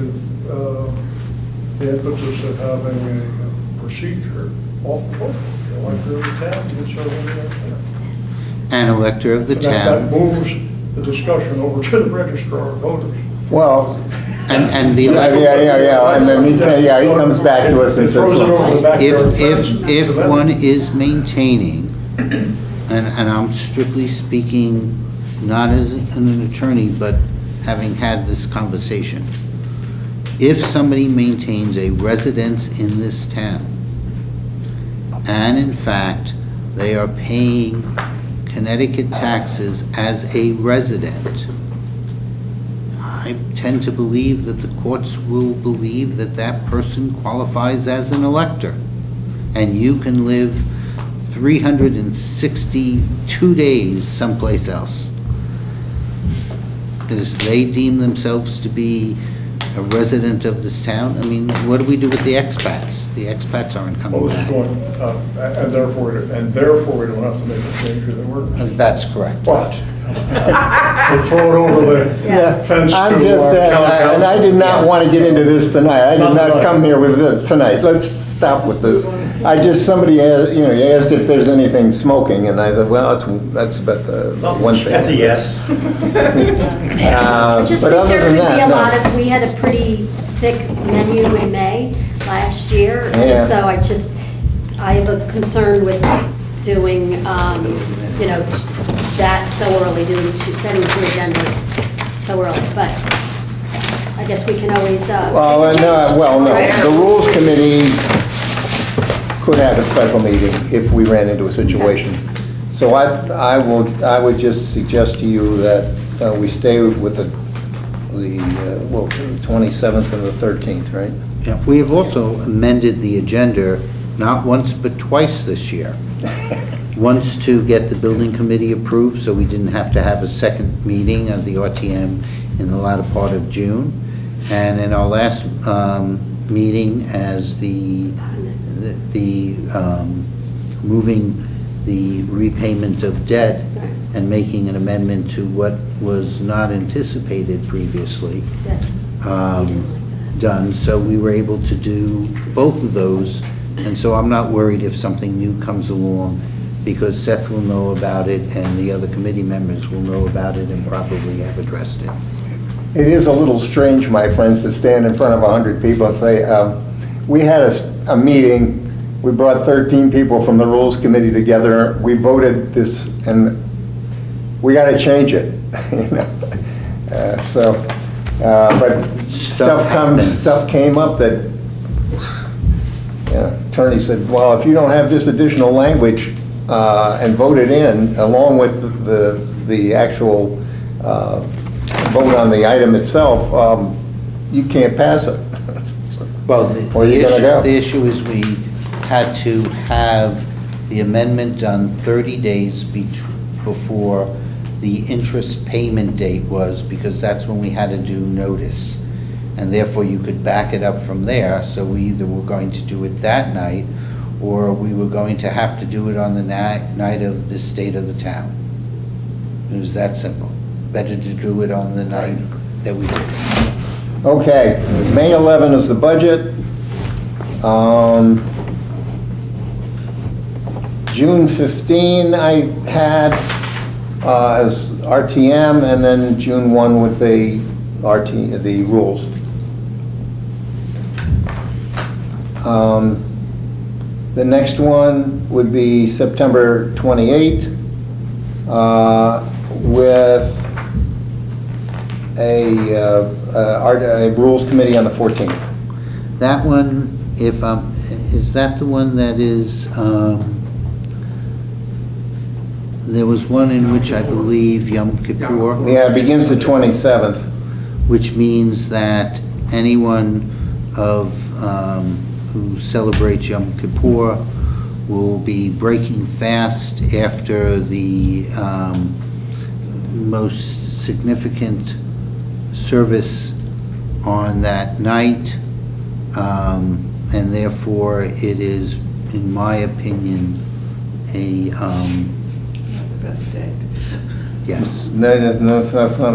[SPEAKER 9] impetus of having a procedure off the book. You're elector of the town, you serve on the RTM.
[SPEAKER 3] An elector of the
[SPEAKER 9] And that
[SPEAKER 3] town.
[SPEAKER 9] moves the discussion over to the registrar of voters.
[SPEAKER 1] Well,
[SPEAKER 3] And the
[SPEAKER 1] yeah, and then he comes back to us and
[SPEAKER 9] It throws it over the
[SPEAKER 1] says,
[SPEAKER 9] backyard fence.
[SPEAKER 3] if one is maintaining, and I'm strictly speaking not as an attorney, but having had this conversation, if somebody maintains a residence in this town, and in fact, they are paying Connecticut taxes as a resident, I tend to believe that the courts will believe that that person qualifies as an elector. And you can live 362 days someplace else. Because if they deem themselves to be a resident of this town, I mean, what do we do with the expats? The expats aren't coming
[SPEAKER 9] Well, this is
[SPEAKER 3] back.
[SPEAKER 9] going, and therefore we don't have to make a change to the ordinance.
[SPEAKER 3] That's correct.
[SPEAKER 9] But we'll throw it over the fence to
[SPEAKER 1] I'm just, and I did not want to get into this tonight. I did
[SPEAKER 9] Not
[SPEAKER 1] not
[SPEAKER 9] tonight.
[SPEAKER 1] come here with it tonight. Let's stop with this. Somebody asked, you asked if there's anything smoking, and I said, well, that's about the one thing.
[SPEAKER 6] That's a yes.
[SPEAKER 5] I just
[SPEAKER 1] But
[SPEAKER 5] think
[SPEAKER 1] other
[SPEAKER 5] there
[SPEAKER 1] than
[SPEAKER 5] could be
[SPEAKER 1] that,
[SPEAKER 5] a
[SPEAKER 1] no.
[SPEAKER 5] lot of, we had a pretty thick menu in May last year,
[SPEAKER 1] Yeah.
[SPEAKER 5] and so I just, I have a concern with doing, that so early, setting 2 agendas so early, but I guess we can always.
[SPEAKER 1] No. The Rules Committee could have a special meeting if we ran into a situation. So I would just suggest to you that we stay with the 27th and the 13th, right?
[SPEAKER 3] Yeah, we have also amended the agenda not once but twice this year. Once to get the building committee approved, so we didn't have to have a second meeting of the RTM in the latter part of June. And in our last meeting, as moving the repayment of debt and making an amendment to what was not anticipated previously.
[SPEAKER 5] Yes.
[SPEAKER 3] Done, so we were able to do both of those, and so I'm not worried if something new comes along, because Seth will know about it and the other committee members will know about it and probably have addressed it.
[SPEAKER 1] It is a little strange, my friends, to stand in front of 100 people and say, we had a meeting, we brought 13 people from the Rules Committee together, we voted this, and we got to change it. But stuff came up that, attorney said, well, if you don't have this additional language and vote it in, along with the actual vote on the item itself, you can't pass it.
[SPEAKER 3] Well,
[SPEAKER 1] the
[SPEAKER 3] issue is we had to have the amendment done 30 days before the interest payment date was, because that's when we had to do notice. And therefore you could back it up from there, so we either were going to do it that night, or we were going to have to do it on the night of the state of the town. It was that simple. Better to do it on the night that we did.
[SPEAKER 1] Okay, May 11 is the budget. June 15 I had as RTM, and then June 1 would be the rules. The next one would be September 28 with a Rules Committee on the 14th.
[SPEAKER 3] That one, is that the one that is, there was one in which I believe Yom Kippur.
[SPEAKER 1] Yeah, it begins the 27th.
[SPEAKER 3] Which means that anyone who celebrates Yom Kippur will be breaking fast after the most significant service on that night, and therefore it is, in my opinion, a
[SPEAKER 2] best date.
[SPEAKER 3] yes.
[SPEAKER 1] No, that's not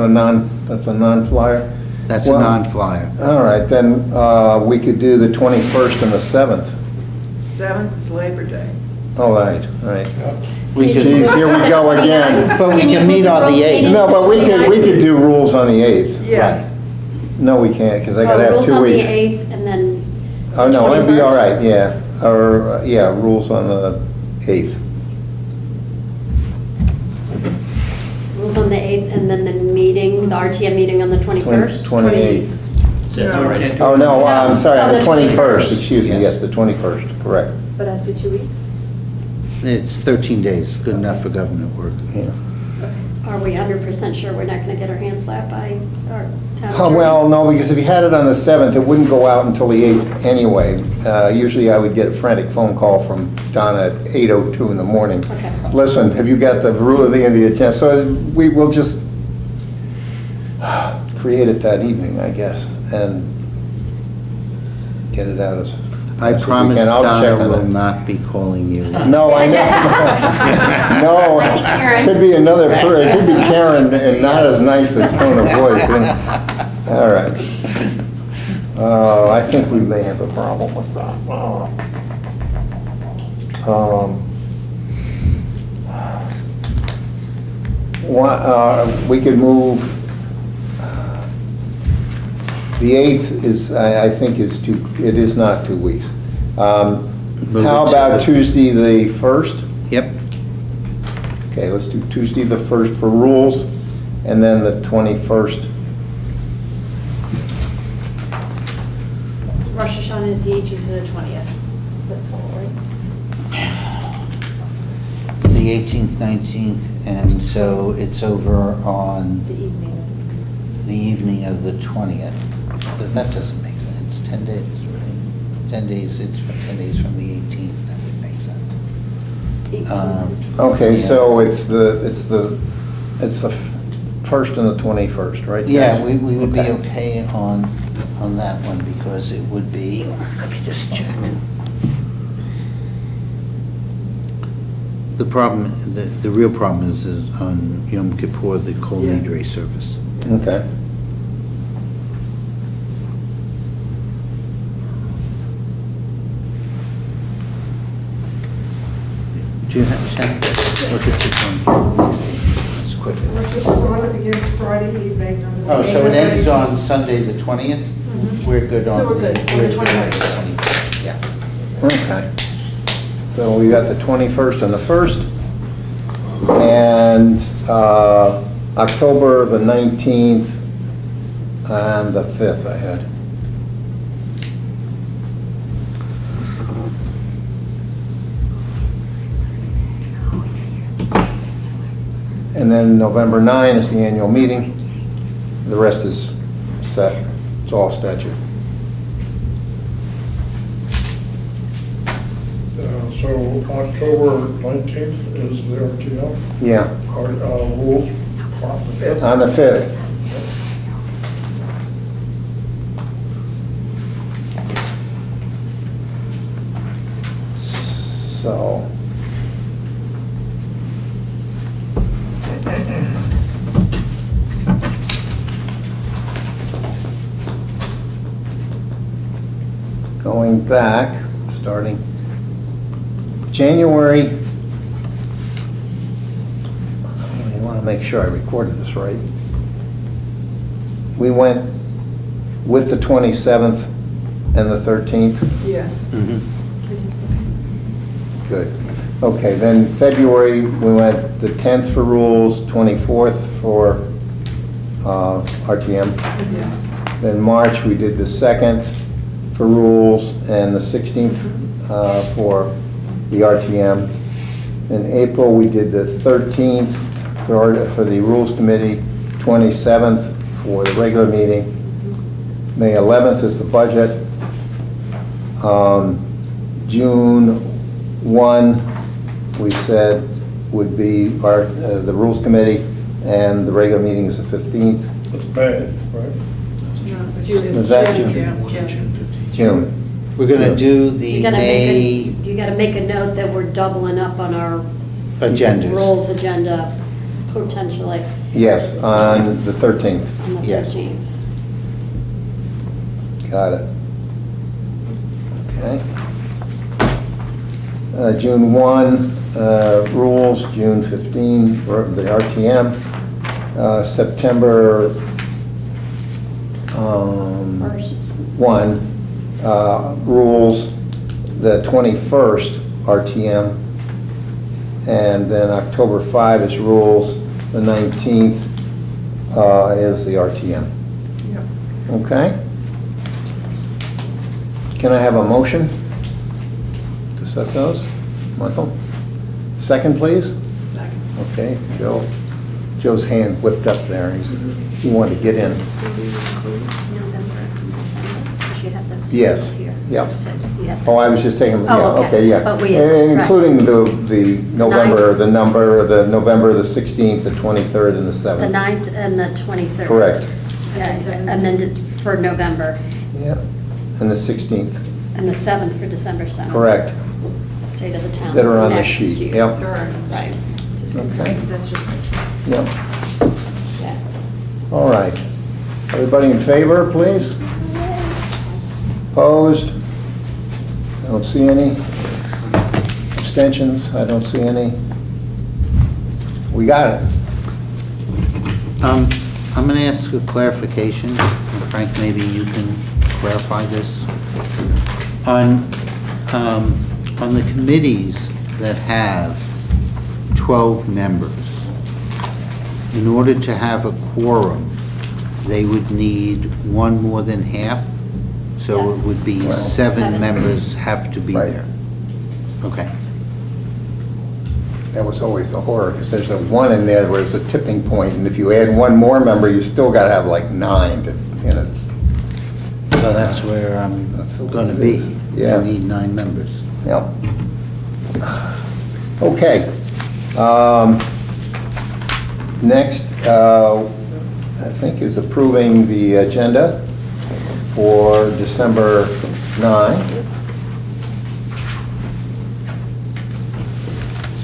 [SPEAKER 1] that's a non-flyer?
[SPEAKER 3] That's a non-flyer.
[SPEAKER 1] All right, then we could do the 21st and the 7th.
[SPEAKER 2] 7th is Labor Day.
[SPEAKER 1] All right.
[SPEAKER 3] Geez,
[SPEAKER 1] here we go again.
[SPEAKER 3] But we can meet on the 8th.
[SPEAKER 1] No, but we could do rules on the 8th.
[SPEAKER 2] Yes.
[SPEAKER 1] No, we can't, because I gotta have 2 weeks.
[SPEAKER 5] Rules on the 8th, and then.
[SPEAKER 1] Oh, no, that'd be all right, yeah. Or, rules on the 8th.
[SPEAKER 5] Rules on the 8th, and then the meeting, the RTM meeting on the 21st?
[SPEAKER 1] 28th.
[SPEAKER 4] No.
[SPEAKER 1] Oh, no, I'm sorry, on the 21st,
[SPEAKER 5] 21st.
[SPEAKER 1] excuse me, yes, the 21st, correct.
[SPEAKER 10] But as the 2 weeks?
[SPEAKER 3] It's 13 days, good enough for government work.
[SPEAKER 1] Yeah.
[SPEAKER 5] Are we 100% sure we're not going to get our hands slapped by our town
[SPEAKER 1] Oh,
[SPEAKER 5] attorney?
[SPEAKER 1] well, no, because if you had it on the 7th, it wouldn't go out until the 8th anyway. Usually I would get a frantic phone call from Donna at 8:02 in the morning.
[SPEAKER 5] Okay.
[SPEAKER 1] Listen, have you got the rule of the agenda? So we will just create it that evening, I guess, and get it out as
[SPEAKER 3] I
[SPEAKER 1] fast as we
[SPEAKER 3] promise
[SPEAKER 1] can. I'll check
[SPEAKER 3] Donna
[SPEAKER 1] on
[SPEAKER 3] will
[SPEAKER 1] it.
[SPEAKER 3] not be calling you.
[SPEAKER 1] No, I know. No,
[SPEAKER 5] Might be Karen.
[SPEAKER 1] could be another, it could be Karen and not as nice a tone of voice. All right. I think we may have a problem with that. We could move, the 8th is, I think it is not 2 weeks.
[SPEAKER 3] Move
[SPEAKER 1] How
[SPEAKER 3] it to
[SPEAKER 1] about
[SPEAKER 3] the-
[SPEAKER 1] Tuesday, the 1st?
[SPEAKER 3] Yep.
[SPEAKER 1] Okay, let's do Tuesday, the 1st for rules, and then the 21st.
[SPEAKER 10] Rosh Hashanah is the 18th to the 20th. That's all right.
[SPEAKER 3] The 18th, 19th, and so it's over on
[SPEAKER 10] The evening.
[SPEAKER 3] the evening of the 20th. That doesn't make sense. It's 10 days, right? 10 days, it's for 10 days from the 18th, that would make sense.
[SPEAKER 10] 18th.
[SPEAKER 1] Okay,
[SPEAKER 3] Yeah.
[SPEAKER 1] so it's the 1st and the 21st, right?
[SPEAKER 3] Yeah,
[SPEAKER 1] guys?
[SPEAKER 3] we would be
[SPEAKER 1] Okay.
[SPEAKER 3] okay on that one because it would be, let me just check. The problem, the real problem is on Yom Kippur, the Kol
[SPEAKER 2] Yeah.
[SPEAKER 3] Nidre service.
[SPEAKER 1] Okay.
[SPEAKER 3] Do you have, Shannon? Look at your phone. It's quick.
[SPEAKER 2] Rosh Hashanah begins Friday evening on the
[SPEAKER 3] Oh, so it
[SPEAKER 2] 16th.
[SPEAKER 3] ends on Sunday, the 20th? We're good on
[SPEAKER 10] So we're good. On the
[SPEAKER 3] 21st, yeah.
[SPEAKER 1] Okay. So we got the 21st and the 1st, and October the 19th and the 5th I had. And then November 9 is the annual meeting. The rest is set. It's all statute.
[SPEAKER 9] So October 19th is the RTM,
[SPEAKER 1] Yeah,
[SPEAKER 9] rules.
[SPEAKER 1] on the 5th. So. Going back, starting January, I want to make sure I recorded this right. We went with the 27th and the 13th.
[SPEAKER 2] Yes.
[SPEAKER 1] Good. Okay, then February, we went the 10th for rules, 24th for RTM.
[SPEAKER 2] Yes.
[SPEAKER 1] Then March, we did the 2nd for rules and the 16th for the RTM. In April, we did the 13th for the Rules Committee, 27th for the regular meeting. May 11th is the budget. June 1, we said would be the Rules Committee, and the regular meeting is the 15th.
[SPEAKER 9] It's bad, right?
[SPEAKER 1] Was that June? June.
[SPEAKER 3] We're gonna do the
[SPEAKER 5] You gotta
[SPEAKER 3] May
[SPEAKER 5] you gotta make a note that we're doubling up on our
[SPEAKER 3] agendas.
[SPEAKER 5] rules agenda potentially
[SPEAKER 1] Yes, on the 13th.
[SPEAKER 5] on the
[SPEAKER 3] Yes.
[SPEAKER 5] 13th.
[SPEAKER 1] Got it. Okay. June 1, rules, June 15, for the RTM. September
[SPEAKER 5] First.
[SPEAKER 1] 1, rules, the 21st RTM. And then October 5 is rules, the 19th is the RTM.
[SPEAKER 2] Yep.
[SPEAKER 1] Okay? Can I have a motion to set those? Michael? Second, please?
[SPEAKER 2] Second.
[SPEAKER 1] Okay, Joe. Joe's hand whipped up there. He wanted to get in.
[SPEAKER 5] November and December, because you have those
[SPEAKER 1] Yes.
[SPEAKER 5] here.
[SPEAKER 1] Yep.
[SPEAKER 5] So you have-
[SPEAKER 1] Oh, I was just taking, yeah,
[SPEAKER 5] Oh, okay.
[SPEAKER 1] okay, yeah.
[SPEAKER 5] But we-
[SPEAKER 1] And
[SPEAKER 5] right.
[SPEAKER 1] including the November, the November, the 16th, the 23rd, and the
[SPEAKER 5] The
[SPEAKER 1] 7th.
[SPEAKER 5] 9th and the 23rd.
[SPEAKER 1] Correct.
[SPEAKER 5] Yes, amended for November,
[SPEAKER 1] Yeah, and the 16th,
[SPEAKER 5] and the 7th for December 7th.
[SPEAKER 1] correct,
[SPEAKER 5] State of the town.
[SPEAKER 1] that are on the
[SPEAKER 5] next
[SPEAKER 1] sheet.
[SPEAKER 5] year.
[SPEAKER 1] Yep,
[SPEAKER 2] All right.
[SPEAKER 5] Right.
[SPEAKER 1] okay,
[SPEAKER 2] That's just.
[SPEAKER 1] yep.
[SPEAKER 5] Yeah.
[SPEAKER 1] All right. Everybody in favor, please? Opposed? I don't see any. Abstentions? I don't see any. We got it.
[SPEAKER 3] I'm going to ask a clarification, and Frank, maybe you can clarify this. On On the committees that have 12 members, in order to have a quorum, they would need one more than half, so
[SPEAKER 5] Yes.
[SPEAKER 3] it would be
[SPEAKER 1] Well,
[SPEAKER 3] 7 members have to be
[SPEAKER 1] Right.
[SPEAKER 3] there. Okay.
[SPEAKER 1] That was always the horror, because there's a 1 in there where it's a tipping point, and if you add 1 more member, you still got to have like 9, and it's,
[SPEAKER 3] So that's where I'm
[SPEAKER 1] That's the way
[SPEAKER 3] going to
[SPEAKER 1] it
[SPEAKER 3] be.
[SPEAKER 1] is. Yeah.
[SPEAKER 3] We need 9 members.
[SPEAKER 1] yep. Okay. Next, I think, is approving the agenda for December 9.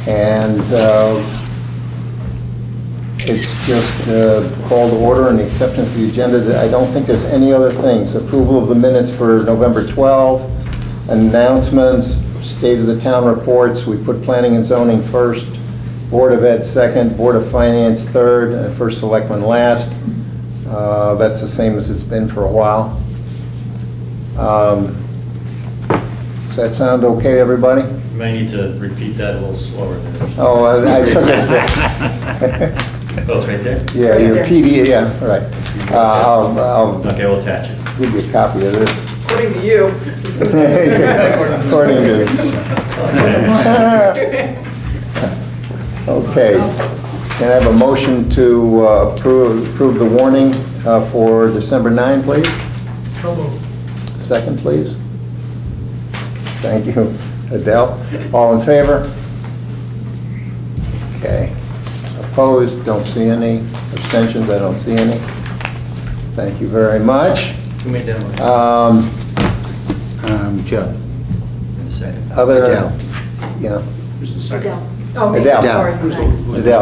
[SPEAKER 1] And it's just called to order and the acceptance of the agenda. I don't think there's any other things. Approval of the minutes for November 12, announcements, state of the town reports. We put planning and zoning first, Board of Ed second, Board of Finance third, and first selectman last. That's the same as it's been for a while. Does that sound okay to everybody?
[SPEAKER 6] You may need to repeat that a little slower there.
[SPEAKER 1] Oh, I took it.
[SPEAKER 6] Oh, it's right there?
[SPEAKER 1] Yeah, your PD, yeah, right. I'll
[SPEAKER 6] Okay, we'll attach it.
[SPEAKER 1] give you a copy of this.
[SPEAKER 2] According to you.
[SPEAKER 1] According to. Okay. Can I have a motion to approve the warning for December 9, please?
[SPEAKER 11] So moved.
[SPEAKER 1] Second, please. Thank you. Adele, all in favor? Okay. Opposed? Don't see any. Abstentions? I don't see any. Thank you very much.
[SPEAKER 6] Who made that motion?
[SPEAKER 3] Joe.
[SPEAKER 6] In a second.
[SPEAKER 1] Other,
[SPEAKER 3] Adele.
[SPEAKER 1] yeah,
[SPEAKER 4] Who's the second?
[SPEAKER 10] Adele.
[SPEAKER 2] Oh, me,
[SPEAKER 1] Adele.
[SPEAKER 2] sorry,
[SPEAKER 4] Who's the-
[SPEAKER 2] thanks.
[SPEAKER 4] who's the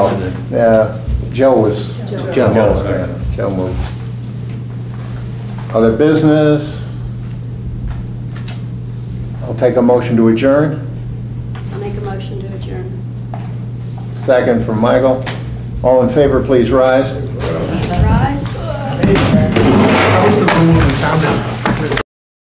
[SPEAKER 1] Adele.
[SPEAKER 4] motion?
[SPEAKER 1] Joe was.
[SPEAKER 10] Joe.
[SPEAKER 3] Joe.
[SPEAKER 1] moved, yeah. Joe moved. Other business? I'll take a motion to adjourn.
[SPEAKER 5] I'll make a motion to adjourn.
[SPEAKER 1] Second from Michael. All in favor, please rise.
[SPEAKER 5] Rise.
[SPEAKER 11] How was the room when we found it?